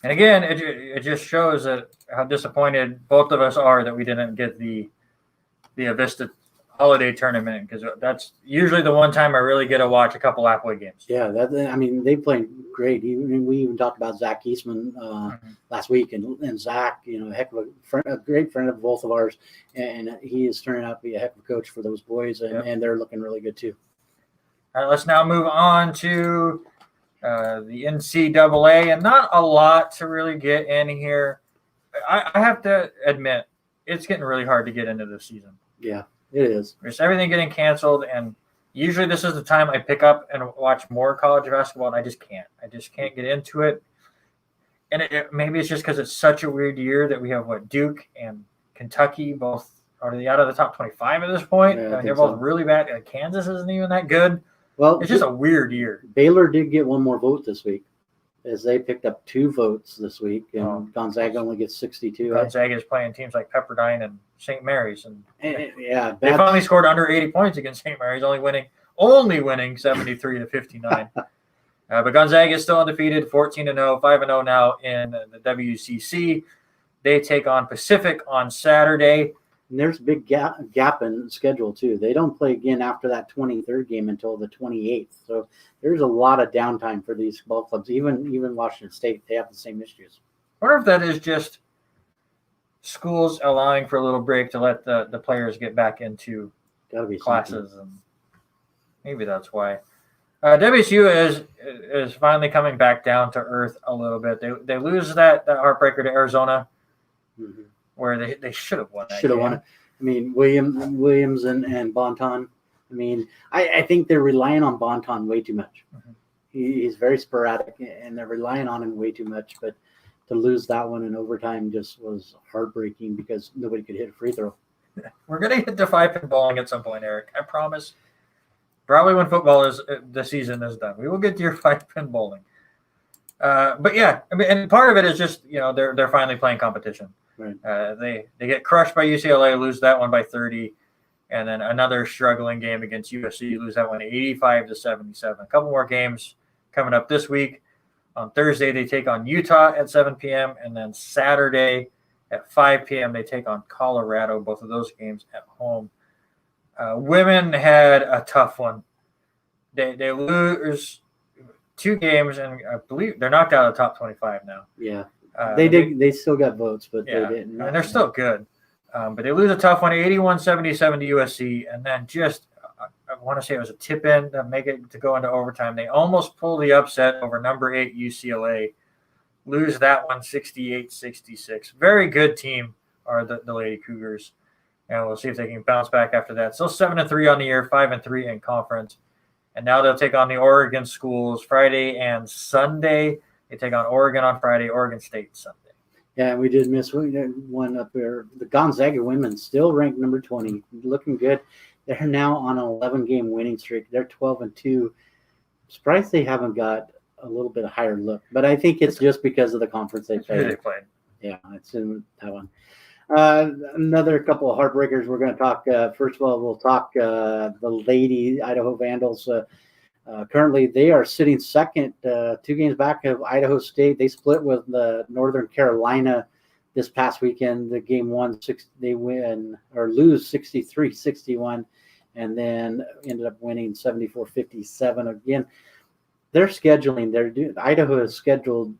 And again, it just shows that how disappointed both of us are that we didn't get the Avista holiday tournament because that's usually the one time I really get to watch a couple Applewood games. Yeah, they played great. We even talked about Zach Eastman last week, and Zach, a heck of a great friend of both of ours, and he is turning out to be a heck of a coach for those boys, and they're looking really good too. All right, let's now move on to the NCAA, and not a lot to really get in here. I have to admit, it's getting really hard to get into this season. Yeah, it is. There's everything getting canceled, and usually this is the time I pick up and watch more college basketball, and I just can't. I just can't get into it. And maybe it's just because it's such a weird year that we have, Duke and Kentucky both are out of the top 25 at this point. Yeah, they're both really bad. Kansas isn't even that good. Well, it's just a weird year. Baylor did get one more vote this week, as they picked up 2 votes this week, and Gonzaga only gets 62. Gonzaga is playing teams like Pepperdine and St. Mary's, and yeah, they finally scored under 80 points against St. Mary's, only winning 73-59. But Gonzaga is still undefeated, 14-0, 5-0 now in the WCC. They take on Pacific on Saturday. And there's a big gap in schedule, too. They don't play again after that 23rd game until the 28th. So there's a lot of downtime for these ball clubs. Even Washington State, they have the same issues. I wonder if that is just schools allowing for a little break to let the players get back into classes. And maybe that's why. WSU is finally coming back down to earth a little bit. They lose that heartbreaker to Arizona. Mm-hmm. Where they should have won that. Should have won it. I mean, Williams and Bonton. I mean, I think they're relying on Bonton way too much. Mm-hmm. He's very sporadic, and they're relying on him way too much. But to lose that one in overtime just was heartbreaking because nobody could hit a free throw. We're going to get to 5-pin bowling at some point, Eric. I promise. Probably when the season is done. We will get to your 5-pin bowling. But yeah, I mean, and part of it is just, they're finally playing competition. Right. They get crushed by UCLA, lose that one by 30, and then another struggling game against USC, lose that one 85-77. A couple more games coming up this week. On Thursday, they take on Utah at 7 p.m., and then Saturday at 5 p.m., they take on Colorado, both of those games at home. Women had a tough one. They lose 2 games, and I believe they're knocked out of the top 25 now. Yeah. They still got votes, but they didn't. And they're still good. But they lose a tough one, 81-77 to USC, and then just I want to say it was a tip-in to make it to go into overtime. They almost pull the upset over number 8 UCLA, lose that one 68-66. Very good team are the Lady Cougars, and we'll see if they can bounce back after that. Still 7-3 on the year, 5-3 in conference, and now they'll take on the Oregon schools Friday and Sunday. They take on Oregon on Friday, Oregon State Sunday. Yeah, we did miss one up there. The Gonzaga women still ranked number 20, looking good. They're now on an 11-game winning streak. They're 12-2. Surprised they haven't got a little bit higher look, but I think it's just because of the conference they played. They played. Yeah, it's in that one. Another couple of heartbreakers we're going to talk. First of all, we'll talk the Lady Idaho Vandals. Currently, they are sitting second, 2 games back of Idaho State. They split with Northern Carolina this past weekend. The game they win or lose 63-61, and then ended up winning 74-57. Again, they're scheduling. Idaho has scheduled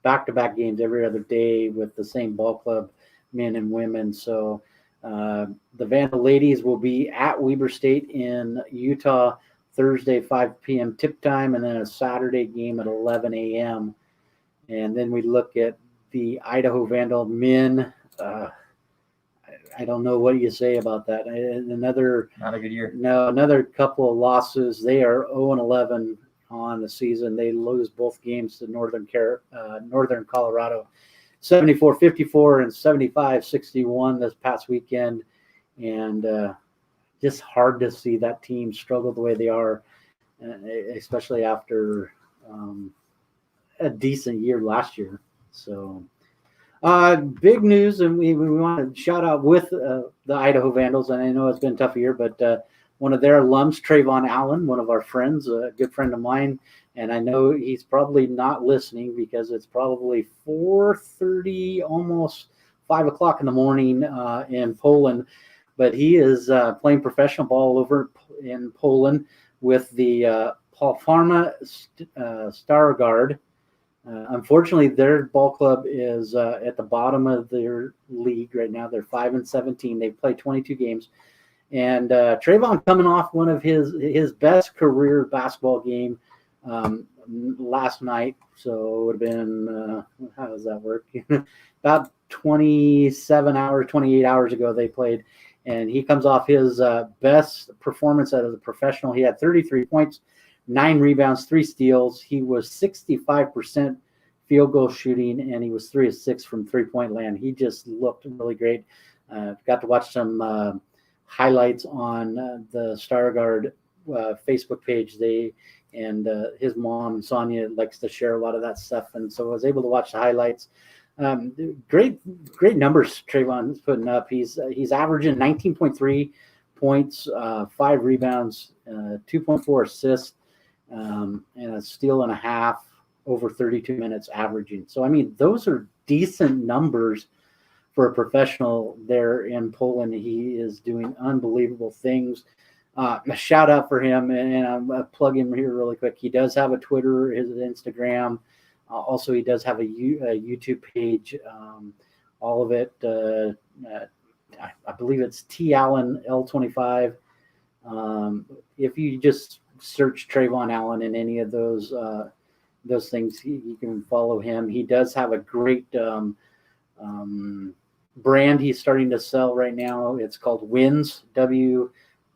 back-to-back games every other day with the same ball club, men and women. So the Vandal ladies will be at Weber State in Utah Thursday, 5 p.m. tip time, and then a Saturday game at 11 a.m. And then we look at the Idaho Vandal men. I don't know what you say about that. Not a good year. No, another couple of losses. They are 0-11 on the season. They lose both games to Northern Colorado, 74-54 and 75-61 this past weekend. And just hard to see that team struggle the way they are, especially after a decent year last year. So big news, and we want to shout out with the Idaho Vandals. And I know it's been a tough year, but one of their alums, Trayvon Allen, one of our friends, a good friend of mine, and I know he's probably not listening because it's probably 4:30, almost 5 o'clock in the morning in Poland. but he is playing professional ball over in Poland with the Palfarma Stargard. Unfortunately, their ball club is at the bottom of their league right now. They're 5-17. They've played 22 games. And Trayvon coming off one of his best career basketball game last night. So it would have been, how does that work? About 27 hours, 28 hours ago they played. And he comes off his best performance out of the professional. He had 33 points, 9 rebounds, 3 steals. He was 65% field goal shooting, and he was 3 of 6 from three-point land. He just looked really great. Got to watch some highlights on the Stargard Facebook page. His mom, Sonia, likes to share a lot of that stuff, and so I was able to watch the highlights. Great numbers Trayvon is putting up. He's averaging 19.3 points, 5 rebounds, 2.4 assists, and a steal and a half over 32 minutes averaging. So, I mean, those are decent numbers for a professional there in Poland. He is doing unbelievable things. A shout out for him, and I'm going to plug him here really quick. He does have a Twitter, his Instagram. Also, he does have a YouTube page. All of it, I believe it's T Allen L25. If you just search Trayvon Allen in any of those things, you can follow him. He does have a great brand he's starting to sell right now. It's called Wins,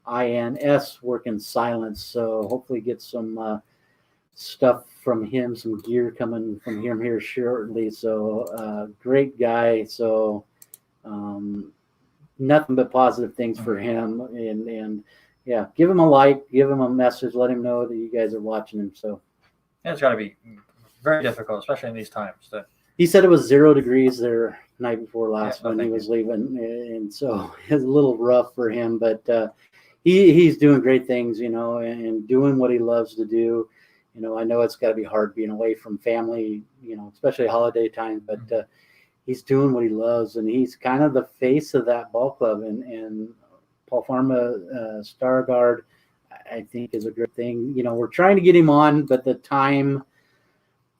WINS, Work in Silence. So hopefully get some stuff from him, some gear coming from him here shortly. So great guy. So nothing but positive things for him. And yeah, give him a like, give him a message, let him know that you guys are watching him. So it's got to be very difficult, especially in these times. He said it was 0 degrees there night before last when he was leaving, and so it's a little rough for him. But he's doing great things, and doing what he loves to do. I know it's got to be hard being away from family, especially holiday time. But he's doing what he loves, and he's kind of the face of that ball club. And Paul Pharma Stargard, I think, is a good thing. We're trying to get him on, but the time.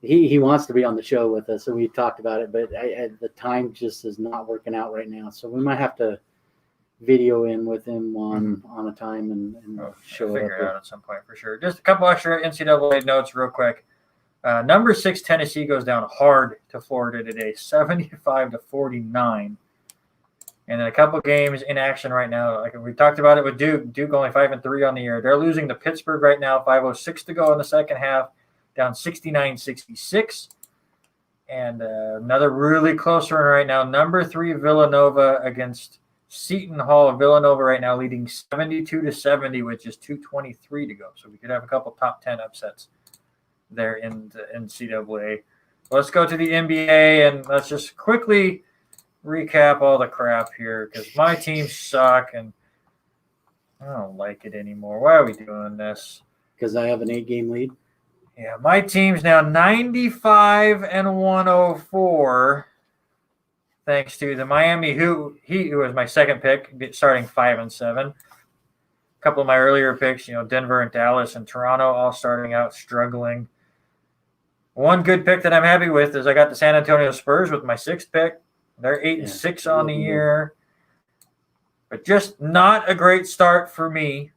He wants to be on the show with us, and we talked about it, but the time just is not working out right now. So we might have to video in with him on a time and show it. Figure it out at some point for sure. Just a couple extra NCAA notes real quick. Number 6 Tennessee goes down hard to Florida today, 75-49. And then a couple games in action right now. Like we talked about it with Duke. Duke only 5-3 on the year. They're losing to Pittsburgh right now, 5:06 to go in the second half. Down 69-66. And another really close one right now. Number 3 Villanova against Seton Hall. Villanova right now leading 72-70 with just 2:23 to go. So we could have a couple top 10 upsets there in the NCAA. Let's go to the NBA and let's just quickly recap all the crap here because my teams suck and I don't like it anymore. Why are we doing this? Because I have an 8-game lead. Yeah, my team's now 95-104, thanks to the Miami Heat, who was my second pick, starting 5-7. A couple of my earlier picks, Denver and Dallas and Toronto, all starting out struggling. One good pick that I'm happy with is I got the San Antonio Spurs with my 6th pick. They're 8-6 on the year, but just not a great start for me,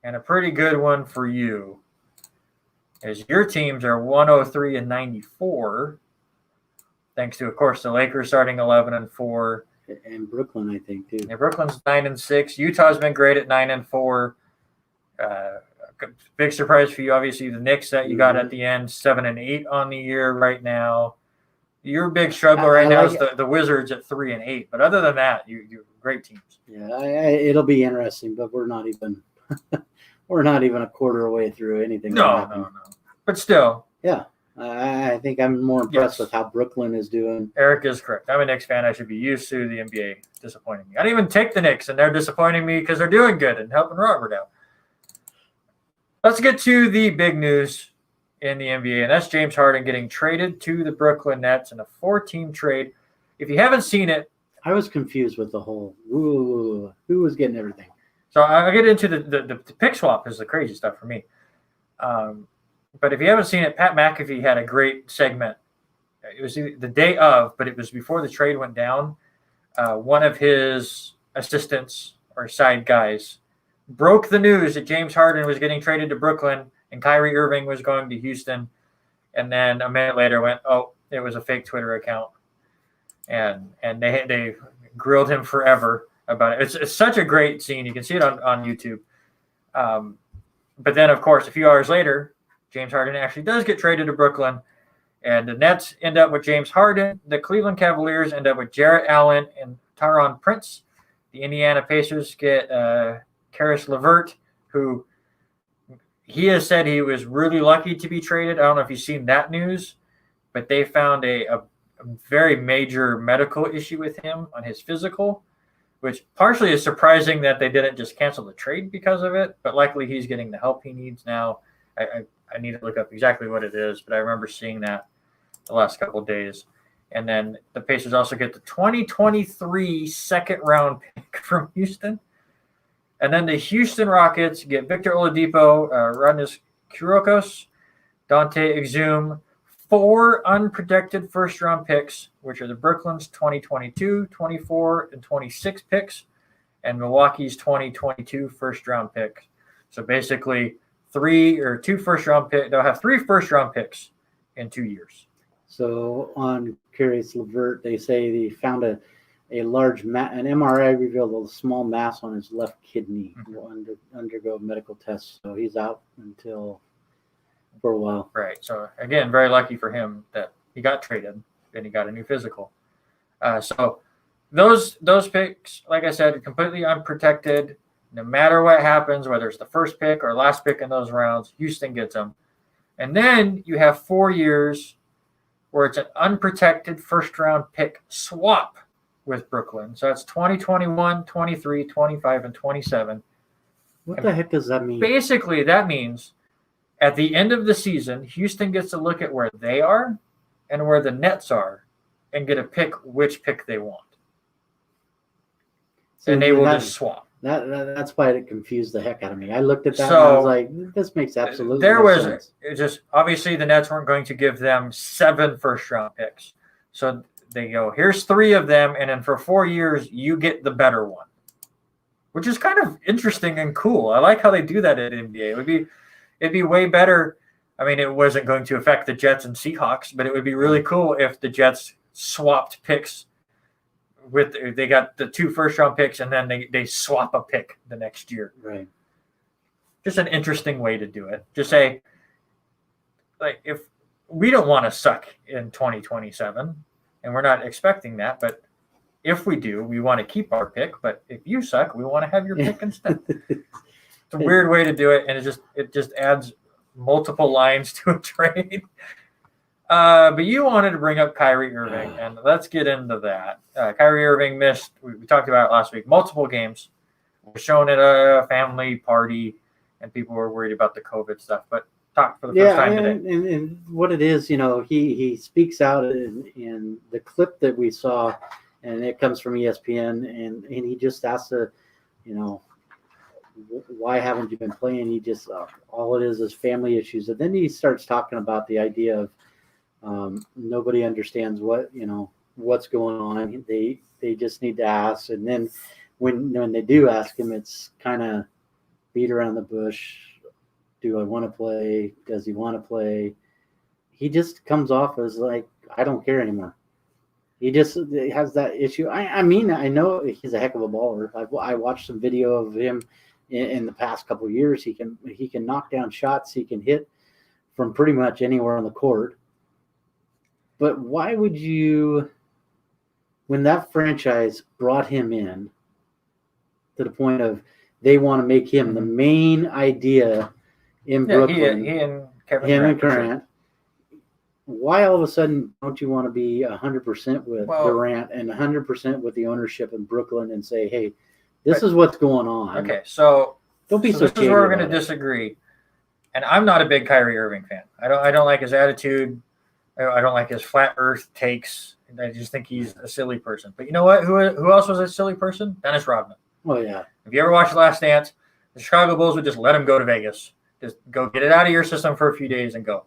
and a pretty good one for you. As your teams are 103-94, thanks to, of course, the Lakers starting 11-4, and Brooklyn, I think, too. Yeah, Brooklyn's 9-6. Utah's been great at 9-4. Big surprise for you, obviously, the Knicks that you got at the end, 7-8 on the year right now. Your big struggle right now is the Wizards at 3-8. But other than that, you're great teams. Yeah, it'll be interesting, but we're not even we're not even a quarter way through anything. No. But still. Yeah. I think I'm more impressed with how Brooklyn is doing. Eric is correct. I'm a Knicks fan. I should be used to the NBA disappointing me. I didn't even take the Knicks, and they're disappointing me because they're doing good and helping Robert out. Let's get to the big news in the NBA, and that's James Harden getting traded to the Brooklyn Nets in a 4-team trade. If you haven't seen it, I was confused with the whole who was getting everything. So I'll get into the pick swap is the crazy stuff for me. But if you haven't seen it, Pat McAfee had a great segment. It was the day of, but it was before the trade went down. One of his assistants or side guys broke the news that James Harden was getting traded to Brooklyn and Kyrie Irving was going to Houston. And then a minute later went, oh, it was a fake Twitter account. And they grilled him forever about it. It's such a great scene. You can see it on YouTube. But then, of course, a few hours later, James Harden actually does get traded to Brooklyn. And the Nets end up with James Harden. The Cleveland Cavaliers end up with Jarrett Allen and Taron Prince. The Indiana Pacers get Karis LeVert, who he has said he was really lucky to be traded. I don't know if you've seen that news, but they found a very major medical issue with him on his physical, which partially is surprising that they didn't just cancel the trade because of it, but likely he's getting the help he needs now. I need to look up exactly what it is, but I remember seeing that the last couple of days. And then the Pacers also get the 2023 second-round pick from Houston. And then the Houston Rockets get Victor Oladipo, Rodney Kurokos, Dante Exum, 4 unprotected first-round picks, which are the Brooklyn's 2022, 24, and 26 picks, and Milwaukee's 2022 first-round pick. So basically 2 first-round picks. They'll have 3 first-round picks in 2 years. So on Karis LeVert, they say they found an MRI revealed a small mass on his left kidney. Will undergo medical tests, so he's out for a while. Right. So again, very lucky for him that he got traded and he got a new physical. So those picks, like I said, are completely unprotected. No matter what happens, whether it's the first pick or last pick in those rounds, Houston gets them. And then you have 4 years where it's an unprotected first-round pick swap with Brooklyn. So that's 2021, 23, 25, and 27. What the heck does that mean? Basically, that means at the end of the season, Houston gets to look at where they are and where the Nets are and get a pick which pick they want. So and they will just swap. That's why it confused the heck out of me. I looked at that and I was like, this makes absolutely no sense. Just obviously the Nets weren't going to give them 7 first-round picks. So they go, here's 3 of them, and then for 4 years, you get the better one, which is kind of interesting and cool. I like how they do that at NBA. It'd be way better. I mean, it wasn't going to affect the Jets and Seahawks, but it would be really cool if the Jets swapped picks. They got the 2 first-round picks, and then they swap a pick the next year. Right. Just an interesting way to do it. Just say, like, if we don't want to suck in 2027, and we're not expecting that, but if we do, we want to keep our pick. But if you suck, we want to have your pick instead. It's a weird way to do it, and it just adds multiple lines to a trade. But you wanted to bring up Kyrie Irving, and let's get into that. Kyrie Irving missed, we talked about it last week, multiple games. Was shown at a family party, and people were worried about the COVID stuff. But talk for the first time today. And what it is, he speaks out in the clip that we saw, and it comes from ESPN, and he just asks why haven't you been playing? He just all it is family issues, and then he starts talking about the idea of nobody understands what's going on. They just need to ask, and then when they do ask him, it's kind of beat around the bush. Do I want to play? Does he want to play? He just comes off as like, I don't care anymore. He just has that issue. I mean, I know he's a heck of a baller. I watched some video of him in the past couple of years. He can knock down shots. He can hit from pretty much anywhere on the court. But why would you, when that franchise brought him in to the point of they want to make him the main idea in Brooklyn, him and Durant, why all of a sudden don't you want to be 100% with Durant and 100% with the ownership in Brooklyn and say, hey, this is what's going on? Okay, so don't be so this is where we're going to disagree. And I'm not a big Kyrie Irving fan. I don't like his attitude. I don't like his flat earth takes. I just think he's a silly person. But you know what? Who else was a silly person? Dennis Rodman. Oh yeah. If you ever watched Last Dance, the Chicago Bulls would just let him go to Vegas. Just go get it out of your system for a few days and go.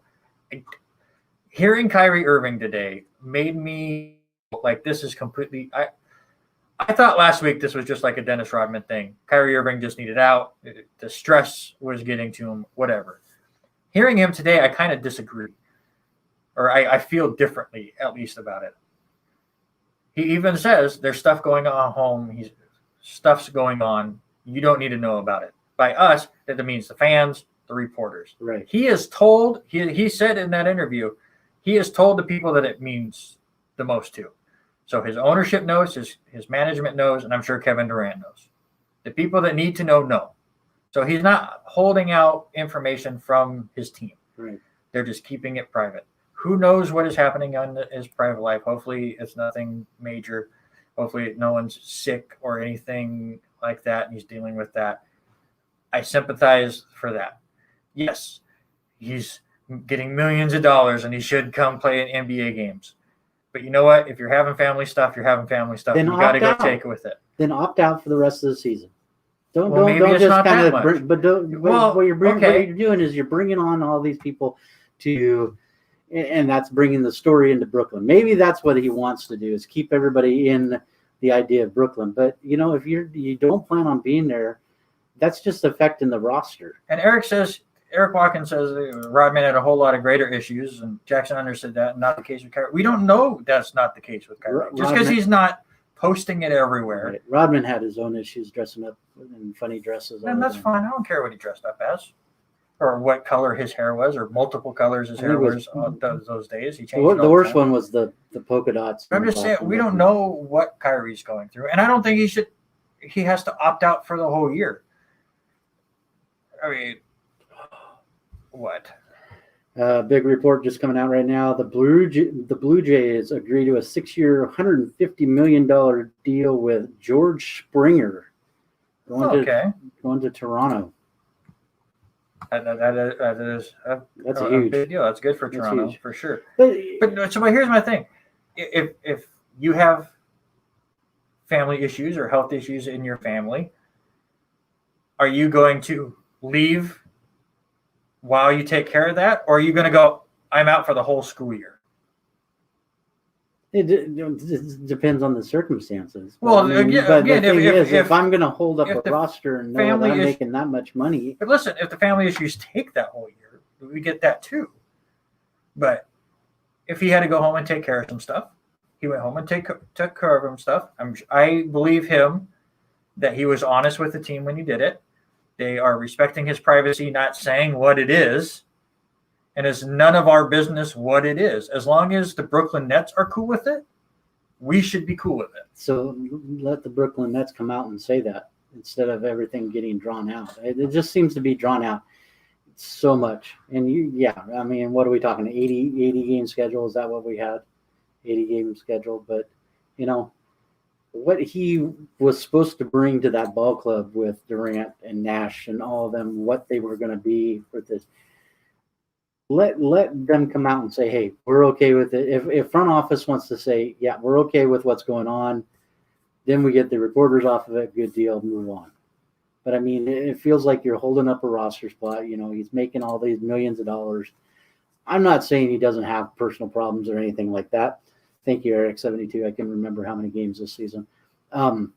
Hearing Kyrie Irving today made me like this is completely. I thought last week this was just like a Dennis Rodman thing. Kyrie Irving just needed out. The stress was getting to him. Whatever. Hearing him today, I kind of disagree, or I feel differently at least about it. He even says there's stuff going on at home. Stuff's going on. You don't need to know about it. By us, that means the fans, the reporters. Right. He is told, he said in that interview, he has told the people that it means the most to. So his ownership knows, his management knows, and I'm sure Kevin Durant knows. The people that need to know. So he's not holding out information from his team. Right. They're just keeping it private. Who knows what is happening in his private life? Hopefully it's nothing major. Hopefully no one's sick or anything like that, and he's dealing with that. I sympathize for that. Yes, he's getting millions of dollars, and he should come play in NBA games. But you know what? If you're having family stuff, you're having family stuff. Then you got to go opt out. take it with it. Then opt out for the rest of the season. Don't maybe it's just not kind that of. much. What you're doing is you're bringing on all these people to, and that's bringing the story into Brooklyn. Maybe that's what he wants to do is keep everybody in the idea of Brooklyn. But if you don't plan on being there, that's just affecting the roster. And Eric Watkins says Rodman had a whole lot of greater issues, and Jackson understood that, and not the case with Kyrie. We don't know that's not the case with Kyrie. Just because he's not posting it everywhere. Right. Rodman had his own issues dressing up in funny dresses. And that's fine. I don't care what he dressed up as, or what color his hair was, or multiple colors his hair was those days. He changed. The worst one was the polka dots. I'm just saying we don't know what Kyrie's going through, and I don't think he has to opt out for the whole year. I mean, what? Big report just coming out right now. The Blue Jays agree to a 6-year, $150 million deal with George Springer going to Toronto. That is That's a huge big deal. That's good for Toronto for sure. But here's my thing: if you have family issues or health issues in your family, are you going to leave while you take care of that, or are you going to go, I'm out for the whole school year? It depends on the circumstances. Well, if I'm going to hold up a roster and know that I'm making that much money. But listen, if the family issues take that whole year, we get that too. But if he had to go home and take care of some stuff, he went home and took care of some stuff. I believe him that he was honest with the team when he did it. They are respecting his privacy, not saying what it is. And it's none of our business what it is. As long as the Brooklyn Nets are cool with it, we should be cool with it. So let the Brooklyn Nets come out and say that instead of everything getting drawn out. It just seems to be drawn out so much. And what are we talking? 80 game schedule? Is that what we had? 80 game schedule. But, what he was supposed to bring to that ball club with Durant and Nash and all of them, what they were going to be with this. Let them come out and say, hey, we're okay with it. If front office wants to say, yeah, we're okay with what's going on, then we get the reporters off of it. Good deal. Move on. But, it feels like you're holding up a roster spot. He's making all these millions of dollars. I'm not saying he doesn't have personal problems or anything like that. Thank you, Eric, 72. I can remember how many games this season. But,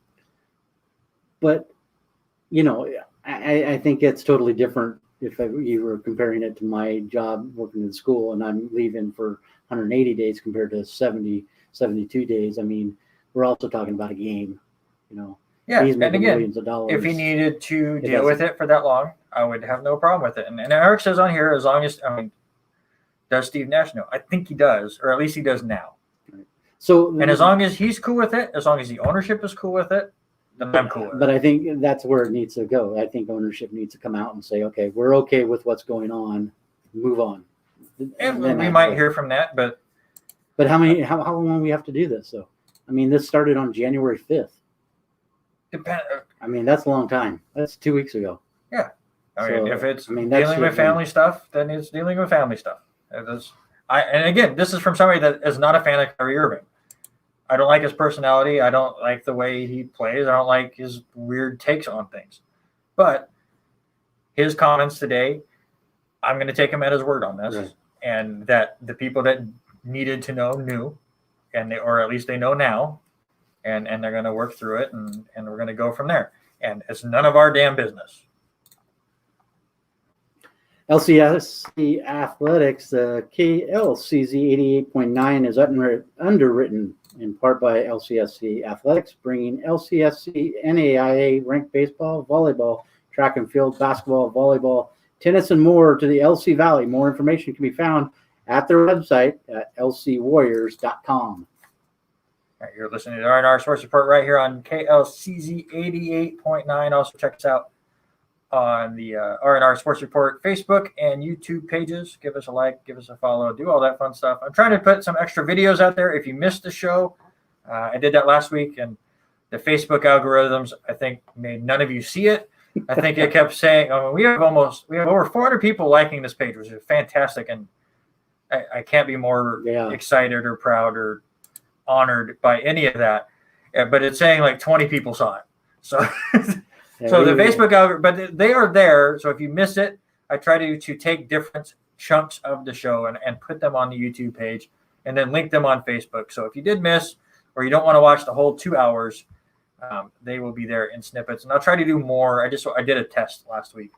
I think it's totally different if you were comparing it to my job working in school and I'm leaving for 180 days compared to 70, 72 days. We're also talking about a game, Yeah, he's making and again, millions of dollars. if he needed to deal with it for that long, I would have no problem with it. And Eric says on here, as long as, does Steve Nash know? I think he does, or at least he does now. So, and as long as he's cool with it, as long as the ownership is cool with it, then I'm cool with it. But I think that's where it needs to go. I think ownership needs to come out and say, okay, we're okay with what's going on. Move on. And we might hear from that, but how long do we have to do this? So, this started on January 5th. That's a long time. That's 2 weeks ago. Yeah. If it's dealing with family stuff, then it's dealing with family stuff. And again, this is from somebody that is not a fan of Kyrie Irving. I don't like his personality. I don't like the way he plays. I don't like his weird takes on things. But his comments today, I'm going to take him at his word on this. Right. And that the people that needed to know knew, or at least they know now, and they're going to work through it, and we're going to go from there. And it's none of our damn business. LCSC Athletics, KLCZ 88.9 is underwritten in part by LCSC Athletics, bringing LCSC NAIA ranked baseball, volleyball, track and field, basketball, volleyball, tennis, and more to the LC Valley. More information can be found at their website at lcwarriors.com. All right, you're listening to R&R Sports Report right here on KLCZ 88.9. Also check us out on the R&R Sports Report Facebook and YouTube pages. Give us a like, give us a follow, do all that fun stuff. I'm trying to put some extra videos out there. If you missed the show, I did that last week, and the Facebook algorithms, I think, made none of you see it. I think it kept saying, we have over 400 people liking this page, which is fantastic, and I can't be more excited or proud or honored by any of that. But it's saying like 20 people saw it. So so the Facebook algorithm, but they are there. So if you miss it, I try to take different chunks of the show and put them on the YouTube page and then link them on Facebook. So if you did miss or you don't want to watch the whole 2 hours, they will be there in snippets. And I'll try to do more. I did a test last week.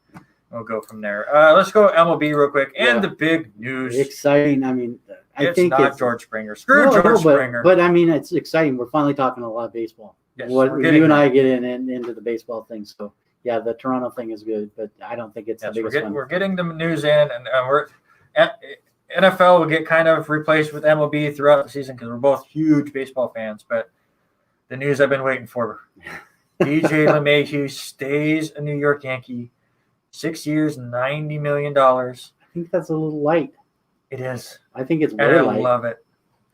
We'll go from there. Let's go MLB real quick. And the big news. Exciting. I mean, I think it's not George Springer. Screw George Springer. But I mean, it's exciting. We're finally talking a lot of baseball. Yes, you and I get into the baseball thing. So, yeah, the Toronto thing is good, but I don't think it's the biggest one. We're getting the news in, and NFL will get kind of replaced with MLB throughout the season because we're both huge baseball fans. But the news I've been waiting for. DJ LeMahieu stays a New York Yankee. 6 years, $90 million. I think that's a little light. It is. I think it's very light. I love it.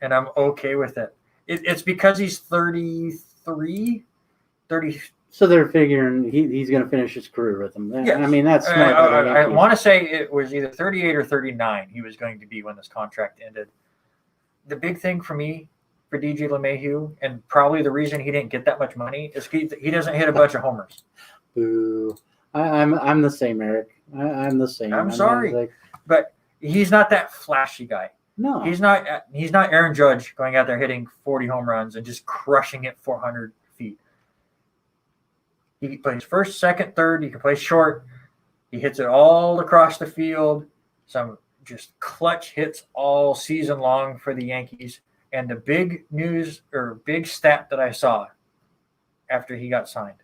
And I'm okay with it. It's because he's 33, 30. So they're figuring he's going to finish his career with them. Yes. I mean, that's smart. I want to say it was either 38 or 39 he was going to be when this contract ended. The big thing for me, for DJ LeMahieu, and probably the reason he didn't get that much money, is he doesn't hit a bunch of homers. Boo. I'm the same, Eric. I'm the same. I'm sorry, but he's not that flashy guy. No, he's not Aaron Judge going out there hitting 40 home runs and just crushing it 400 feet. He plays first, second, third. He can play short. He hits it all across the field. Some just clutch hits all season long for the Yankees. And the big news or big stat that I saw after he got signed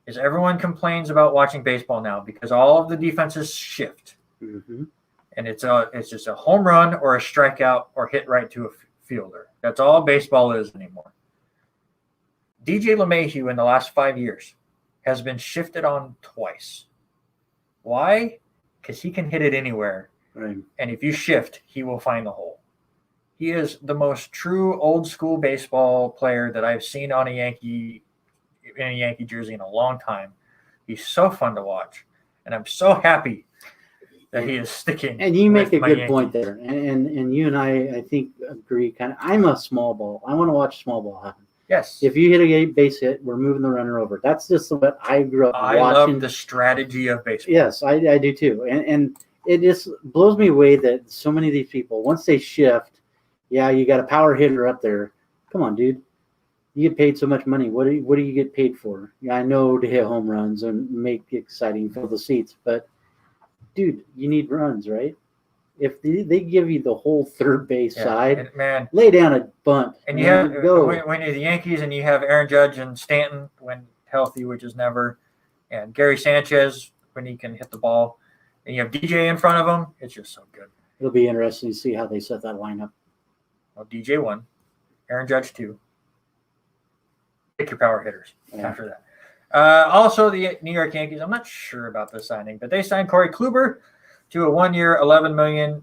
is everyone complains about watching baseball now because all of the defenses shift. Mm-hmm. And it's just a home run or a strikeout or hit right to a fielder. That's all baseball is anymore. DJ LeMahieu in the last 5 years has been shifted on twice. Why? Because he can hit it anywhere. Right. And if you shift, he will find the hole. He is the most true old school baseball player that I've seen on a Yankee jersey in a long time. He's so fun to watch. And I'm so happy that he is sticking. And you make a good point there. And you and I think, agree kind of. I'm a small ball. I want to watch small ball happen. Yes. If you hit a base hit, we're moving the runner over. That's just what I grew up watching. I love the strategy of baseball. Yes, I do too. And it just blows me away that so many of these people, once they shift, you got a power hitter up there. Come on, dude. You get paid so much money. What do you get paid for? Yeah, I know to hit home runs and make it exciting, fill the seats, but dude, you need runs, right? If they give you the whole third base side, lay down a bunt. And you have when you're the Yankees and you have Aaron Judge and Stanton when healthy, which is never, and Gary Sanchez when he can hit the ball, and you have DJ in front of him, it's just so good. It'll be interesting to see how they set that lineup. Well, DJ 1, Aaron Judge 2. Pick your power hitters after that. Also, the New York Yankees, I'm not sure about this signing, but they signed Corey Kluber to a 1-year, $11 million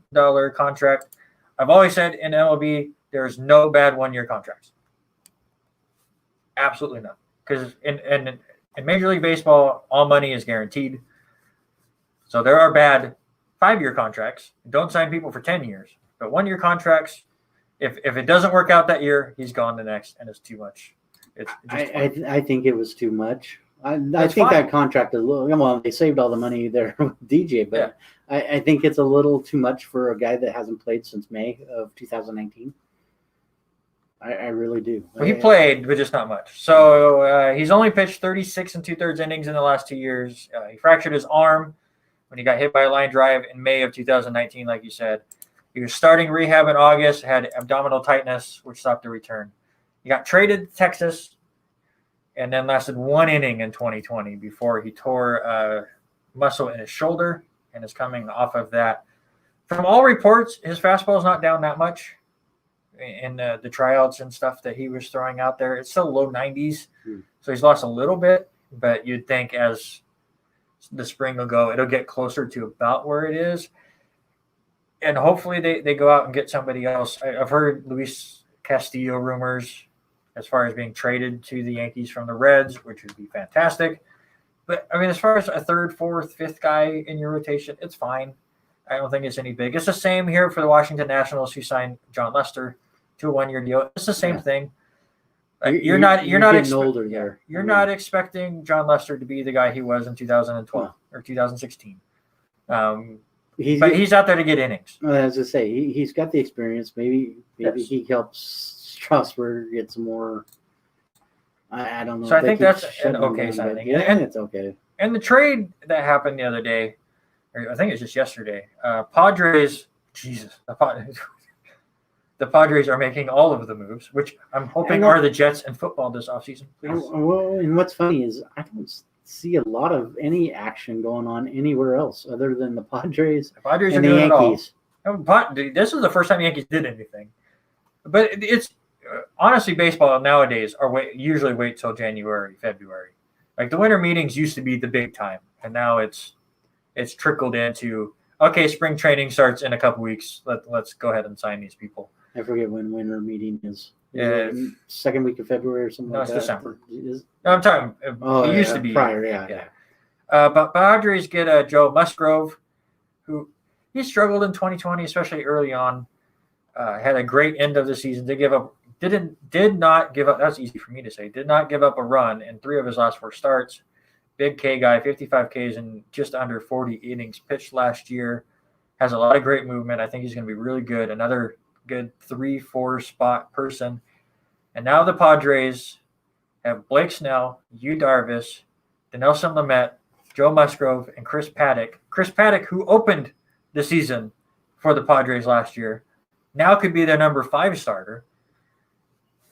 contract. I've always said in MLB, there's no bad 1-year contracts. Absolutely none. Because in Major League Baseball, all money is guaranteed. So there are bad 5-year contracts. Don't sign people for 10 years. But 1-year contracts, if it doesn't work out that year, he's gone the next, and it's too much. I think it was too much. I That's think fine. that contract is a little. Well, they saved all the money there with DJ, but I think it's a little too much for a guy that hasn't played since May of 2019. I really do. Well, he played, but just not much. So he's only pitched 36 2/3 innings in the last 2 years. He fractured his arm when he got hit by a line drive in May of 2019, like you said. He was starting rehab in August, had abdominal tightness, which stopped the return. He got traded to Texas and then lasted 1 inning in 2020 before he tore a muscle in his shoulder and is coming off of that. From all reports, his fastball is not down that much in the tryouts and stuff that he was throwing out there. It's still low 90s, so he's lost a little bit, but you'd think as the spring will go, it'll get closer to about where it is. And hopefully they go out and get somebody else. I've heard Luis Castillo rumors as far as being traded to the Yankees from the Reds, which would be fantastic. But, I mean, as far as a third, fourth, fifth guy in your rotation, it's fine. I don't think it's any big. It's the same here for the Washington Nationals who signed John Lester to a 1-year deal. It's the same thing. You're not older there. You're not expecting John Lester to be the guy he was in 2012 or 2016. But he's out there to get innings. As I say, he's got the experience. Maybe he helps Strasburg get some more. I don't know. So I think that's an okay signing. Yeah, and it's okay. And the trade that happened the other day, or I think it's just yesterday, Padres. Jesus, the Padres are making all of the moves, which I'm hoping are the Jets and football this offseason. Please. Well, and what's funny is I don't see a lot of any action going on anywhere else other than the Padres. The Padres and are doing the Yankees. It all. This is the first time the Yankees did anything. But it's honestly, baseball nowadays usually wait till January, February. Like the winter meetings used to be the big time, and now it's trickled into spring training starts in a couple weeks. Let's go ahead and sign these people. I forget when winter meeting is. Second week of February or something like that. No, it's December. No, I'm talking. It used to be prior. Yeah. But Padres get Joe Musgrove, who he struggled in 2020, especially early on. Had a great end of the season. Did not give up. That's easy for me to say. Did not give up a run in 3 of his last 4 starts. Big K guy, 55 Ks in just under 40 innings pitched last year. Has a lot of great movement. I think he's going to be really good. Another good 3-4 spot person. And now the Padres have Blake Snell, Yu Darvish, Dinelson Lamet, Joe Musgrove, and Chris Paddock. Chris Paddock, who opened the season for the Padres last year, now could be their number 5 starter.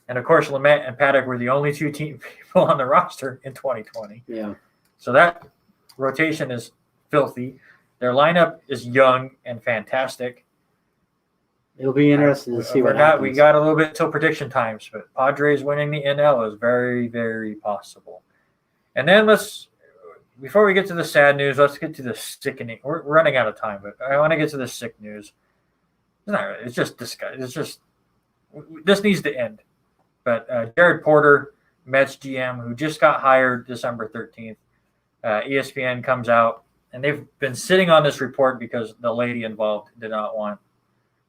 And, of course, Lamet and Paddock were the only 2 people on the roster in 2020. Yeah. So that rotation is filthy. Their lineup is young and fantastic. It'll be interesting to see what happens. We got a little bit till prediction times, but Padres winning the NL is very, very possible. And then before we get to the sad news, let's get to the sickening. We're running out of time, but I want to get to the sick news. It's just disgusting. This needs to end. But Jared Porter, Mets GM, who just got hired December 13th, ESPN comes out, and they've been sitting on this report because the lady involved did not want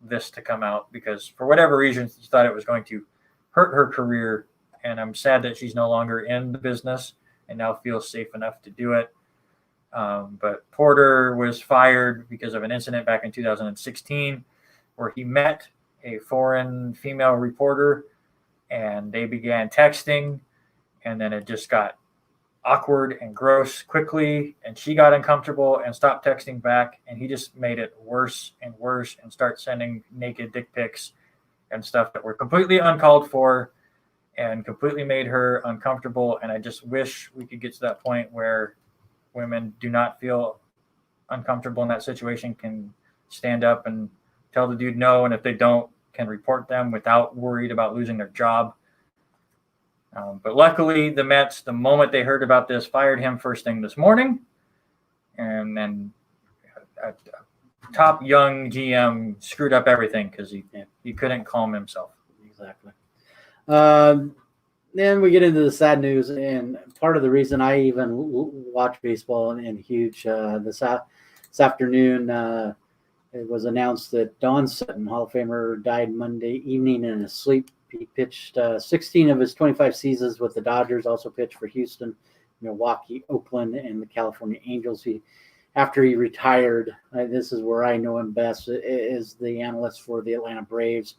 this to come out because for whatever reason she thought it was going to hurt her career, and I'm sad that she's no longer in the business and now feels safe enough to do it. But Porter was fired because of an incident back in 2016 where he met a foreign female reporter and they began texting, and then it just got awkward and gross quickly, and she got uncomfortable and stopped texting back, and he just made it worse and worse and start sending naked dick pics and stuff that were completely uncalled for and completely made her uncomfortable. And I just wish we could get to that point where women do not feel uncomfortable in that situation, can stand up and tell the dude no, and if they don't, can report them without worried about losing their job. But luckily, the Mets, the moment they heard about this, fired him first thing this morning. And then a top young GM screwed up everything because he couldn't calm himself. Exactly. Then we get into the sad news, and part of the reason I even watch baseball and huge this afternoon, it was announced that Don Sutton, Hall of Famer, died Monday evening in his sleep. He pitched 16 of his 25 seasons with the Dodgers, also pitched for Houston, Milwaukee, Oakland, and the California Angels. After he retired, this is where I know him best, is the analyst for the Atlanta Braves.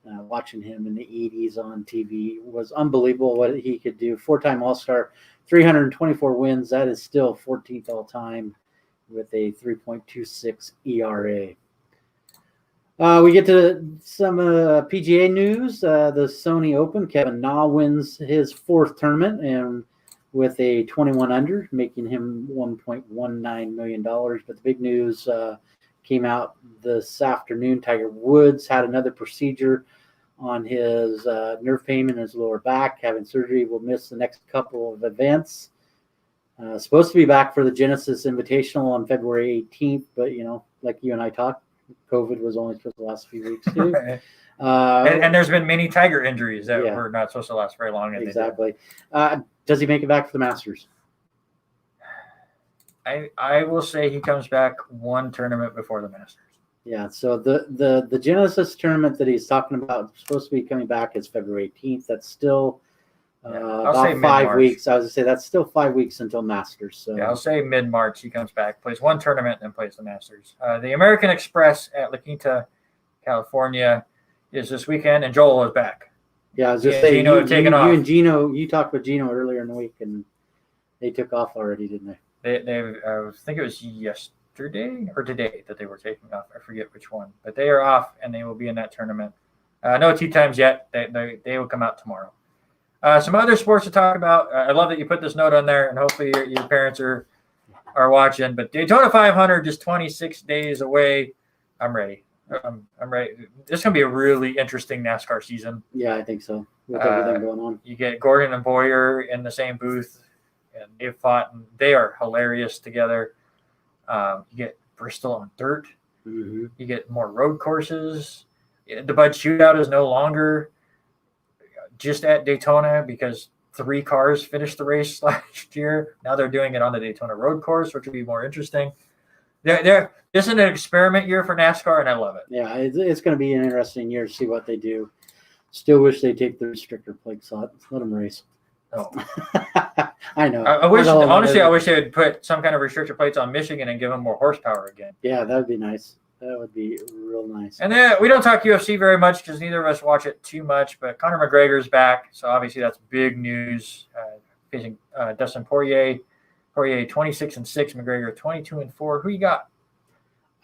Watching him in the 80s on TV was unbelievable what he could do. 4-time All-Star, 324 wins. That is still 14th all-time with a 3.26 ERA. We get to some PGA news. The Sony Open, Kevin Na wins his 4th tournament and with a 21 under, making him $1.19 million. But the big news came out this afternoon. Tiger Woods had another procedure on his nerve pain in his lower back, having surgery. Will miss the next couple of events. Supposed to be back for the Genesis Invitational on February 18th, but like you and I talked, COVID was only supposed to last a few weeks too. And there's been many Tiger injuries that were not supposed to last very long. Exactly. Does he make it back for the Masters? I will say he comes back one tournament before the Masters. Yeah, so the Genesis tournament that he's talking about supposed to be coming back is February 18th. That's still about 5 mid-March. weeks. I was going to say that's still 5 weeks until Masters. So yeah, I'll say mid-March he comes back, plays one tournament, then plays the Masters. The American Express at La Quinta, California, is this weekend, and Joel is back. Yeah, I was just saying, Gino taking off. You and Gino, you talked with Gino earlier in the week, and they took off already, didn't they? I think it was yesterday or today that they were taking off. I forget which one, but they are off, and they will be in that tournament. No tee times yet. They will come out tomorrow. Some other sports to talk about. I love that you put this note on there, and hopefully your parents are watching. But Daytona 500 just 26 days away. I'm ready. I'm ready. This is going to be a really interesting NASCAR season. Yeah, I think so. With everything going on. You get Gordon and Boyer in the same booth, and they've fought, and they are hilarious together. You get Bristol on dirt. Mm-hmm. You get more road courses. The Bud Shootout is no longer just at Daytona because 3 cars finished the race last year. Now they're doing it on the Daytona road course, which will be more interesting. This is an experiment year for NASCAR, and I love it. Yeah, it's going to be an interesting year to see what they do. Still wish they take the restrictor plates off. Let them race. Oh. I know. I wish they would put some kind of restrictor plates on Michigan and give them more horsepower again. Yeah, that would be nice. That would be real nice. And then we don't talk UFC very much because neither of us watch it too much, but Conor McGregor's back, so obviously that's big news. Facing Dustin Poirier. Poirier 26-6, McGregor 22-4. Who you got?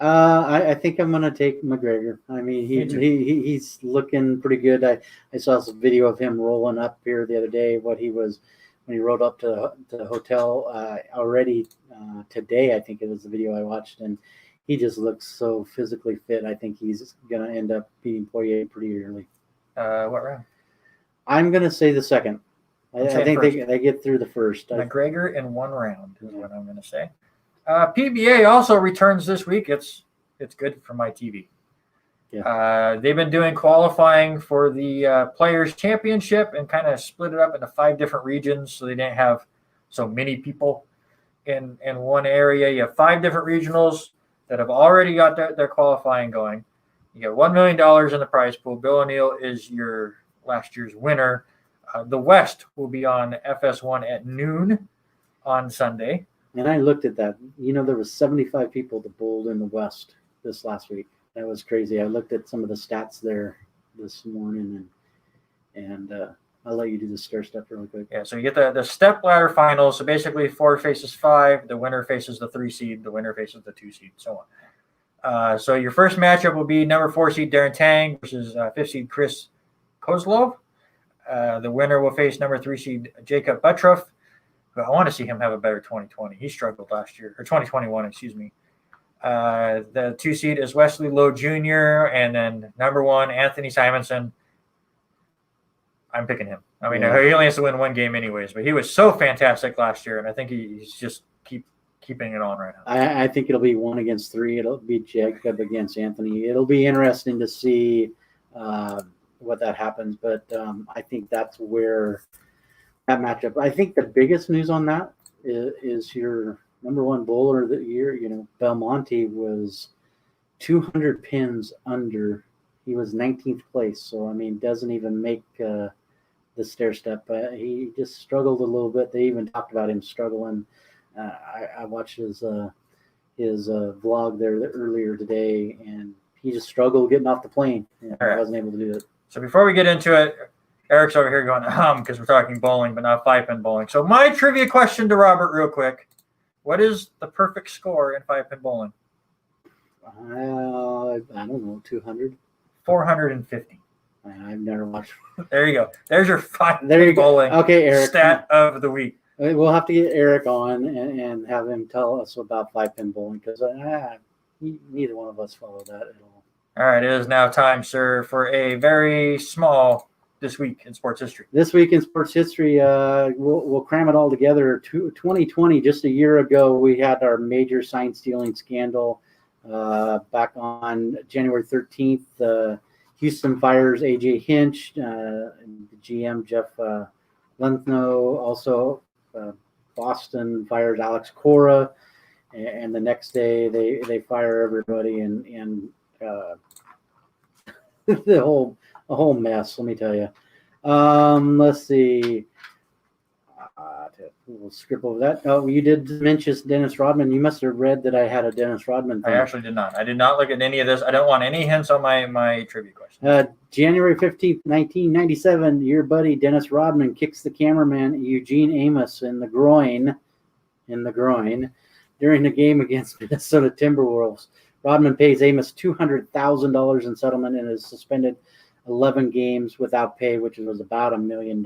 I think I'm going to take McGregor. I mean, he's looking pretty good. I saw some video of him rolling up here the other day. When he rolled up to the hotel already today. I think it was the video I watched, and he just looks so physically fit. I think he's going to end up beating Poirier pretty early. What round? I'm going to say the second. I think they get through the first. McGregor in 1 round is what I'm going to say. PBA also returns this week. It's good for my TV. Yeah. They've been doing qualifying for the Players' Championship and kind of split it up into 5 different regions so they didn't have so many people in one area. You have 5 different regionals that have already got their qualifying going. You get $1 million in the prize pool. Bill O'Neill is your last year's winner. The West will be on FS1 at noon on Sunday. And I looked at that. There was 75 people that bowled in the West this last week. That was crazy. I looked at some of the stats there this morning, and I'll let you do the stair step really quick. Yeah, so you get the step ladder finals. So basically 4 faces 5. The winner faces the 3 seed. The winner faces the 2 seed, so on. So your first matchup will be number 4 seed Darren Tang versus 5th seed Chris Kozlov. The winner will face number 3 seed Jacob Buttroff. I want to see him have a better 2020. He struggled last year, or 2021, excuse me. The 2 seed is Wesley Lowe Jr., and then number 1, Anthony Simonson. I'm picking him. I mean, he only has to win 1 game anyways, but he was so fantastic last year, and I think he's just keeping it on right now. I think it'll be 1 against 3. It'll be Jacob against Anthony. It'll be interesting to see what that happens, but I think that's where that matchup. I think the biggest news on that is your number 1 bowler of the year. Belmonte was 200 pins under. He was 19th place, so I mean, doesn't even make the stair step. He just struggled a little bit. They even talked about him struggling. I watched his vlog there earlier today, and he just struggled getting off the plane. I wasn't able to do it. So before we get into it, Eric's over here going, because we're talking bowling, but not 5-pin bowling. So my trivia question to Robert real quick. What is the perfect score in 5-pin bowling? I don't know, 200? 450. I've never watched. There you go. There's your 5-pin bowling Eric, stat of the week. We'll have to get Eric on and have him tell us about 5-pin bowling, because neither one of us follow that at all. All right, it is now time, sir, for a very small This Week in Sports History. This Week in Sports History, we'll cram it all together. 2020, just a year ago, we had our major sign stealing scandal. Back on January 13th, Houston fires A.J. Hinch, the GM Jeff Lenthno. Also, Boston fires Alex Cora, and the next day they fire everybody, and the whole mess. Let me tell you. Let's see. We'll skip over that. Oh, you did mention Dennis Rodman. You must have read that I had a Dennis Rodman thing. I actually did not. I did not look at any of this. I don't want any hints on my trivia question. January 15th, 1997, your buddy Dennis Rodman kicks the cameraman Eugene Amos in the groin during the game against Minnesota Timberwolves. Rodman pays Amos $200,000 in settlement and is suspended 11 games without pay, which was about $1 million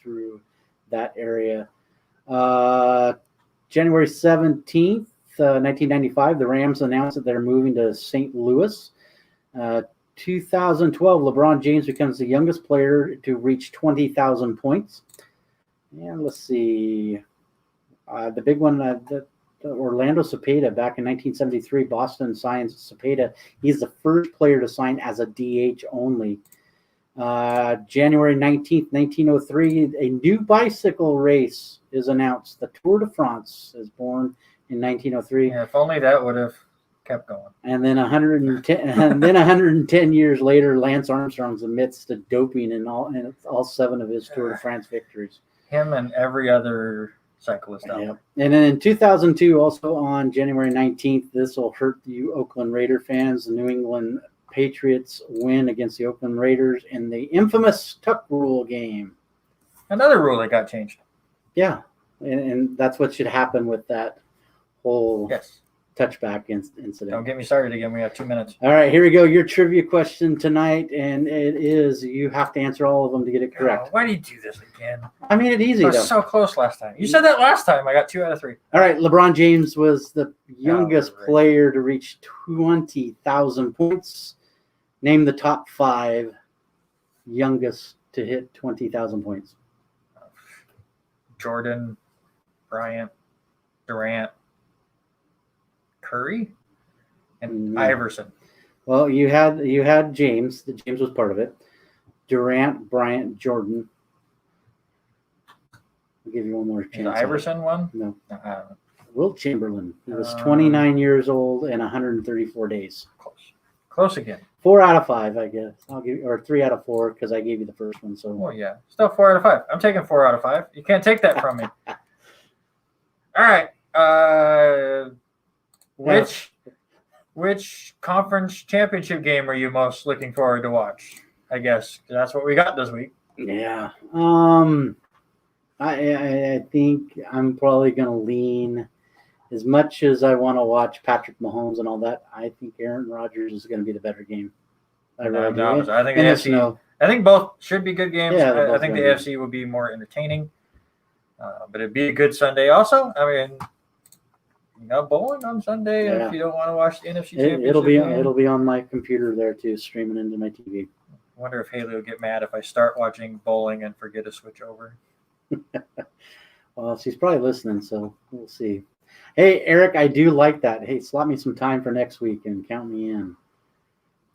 through that area. January 17th, 1995, the Rams announced that they're moving to St. Louis. 2012, LeBron James becomes the youngest player to reach 20,000 points. And let's see. The big one, Orlando Cepeda, back in 1973, Boston signs Cepeda. He's the first player to sign as a DH only. January 19th, 1903, a new bicycle race is announced. The Tour de France is born in 1903. Yeah, if only that would have kept going. And then 110 years later, Lance Armstrong admits to doping in all 7 of his Tour de France victories. Him and every other cyclist out there. And then in 2002, also on January 19th, this will hurt you Oakland Raider fans. The New England Patriots win against the Oakland Raiders in the infamous tuck rule game. Another rule that got changed. Yeah, and that's what should happen with that whole touchback incident. Don't get me started again. We have 2 minutes. All right, here we go. Your trivia question tonight, and it is, you have to answer all of them to get it correct. Why do you do this again? I made it easy, I was so close last time. You said that last time. I got 2 out of 3. All right, LeBron James was the youngest player to reach 20,000 points. Name the top 5 youngest to hit 20,000 points. Jordan, Bryant, Durant, Curry, and Iverson. Well, you had James. James was part of it. Durant, Bryant, Jordan. I'll give you one more chance. Is Iverson one? No. I don't know. Wilt Chamberlain. He was 29 years old and 134 days. Close again. 4 out of 5, I guess. I'll give you, or 3 out of 4 because I gave you the first one. So. Oh yeah, still 4 out of 5. I'm taking 4 out of 5. You can't take that from me. All right. Which conference championship game are you most looking forward to watch? I guess that's what we got this week. Yeah. I think I'm probably going to lean. As much as I want to watch Patrick Mahomes and all that, I think Aaron Rodgers is going to be the better game. I think the AFC. I think both should be good games. Yeah, I think the AFC will be more entertaining, but it'd be a good Sunday. Also, I mean, bowling on Sunday. If you don't want to watch the NFC Championship, it'll be on my computer there too, streaming into my TV. I wonder if Haley will get mad if I start watching bowling and forget to switch over. Well, she's probably listening, so we'll see. Hey, Eric, I do like that. Hey, slot me some time for next week and count me in.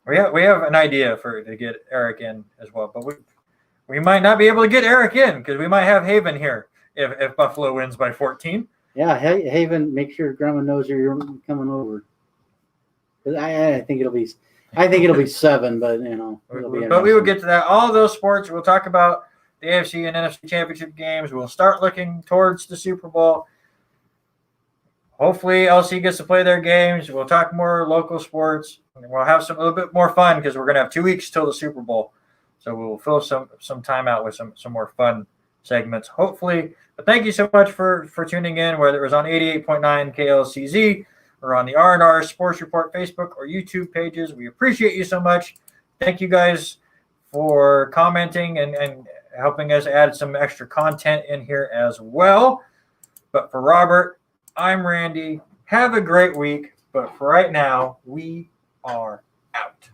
We have an idea to get Eric in as well, but we might not be able to get Eric in because we might have Haven here if Buffalo wins by 14. Yeah, Haven, make sure Grandma knows you're coming over. But I think it'll be 7, but it'll be But we will interesting. get to that. All of those sports. We'll talk about the AFC and NFC championship games. We'll start looking towards the Super Bowl. Hopefully, LC gets to play their games. We'll talk more local sports. We'll have a little bit more fun because we're going to have 2 weeks till the Super Bowl. So we'll fill some time out with some more fun segments, hopefully. But thank you so much for tuning in, whether it was on 88.9 KLCZ or on the R&R Sports Report Facebook or YouTube pages. We appreciate you so much. Thank you guys for commenting and helping us add some extra content in here as well. But for Robert, I'm Randy. Have a great week. But for right now, we are out.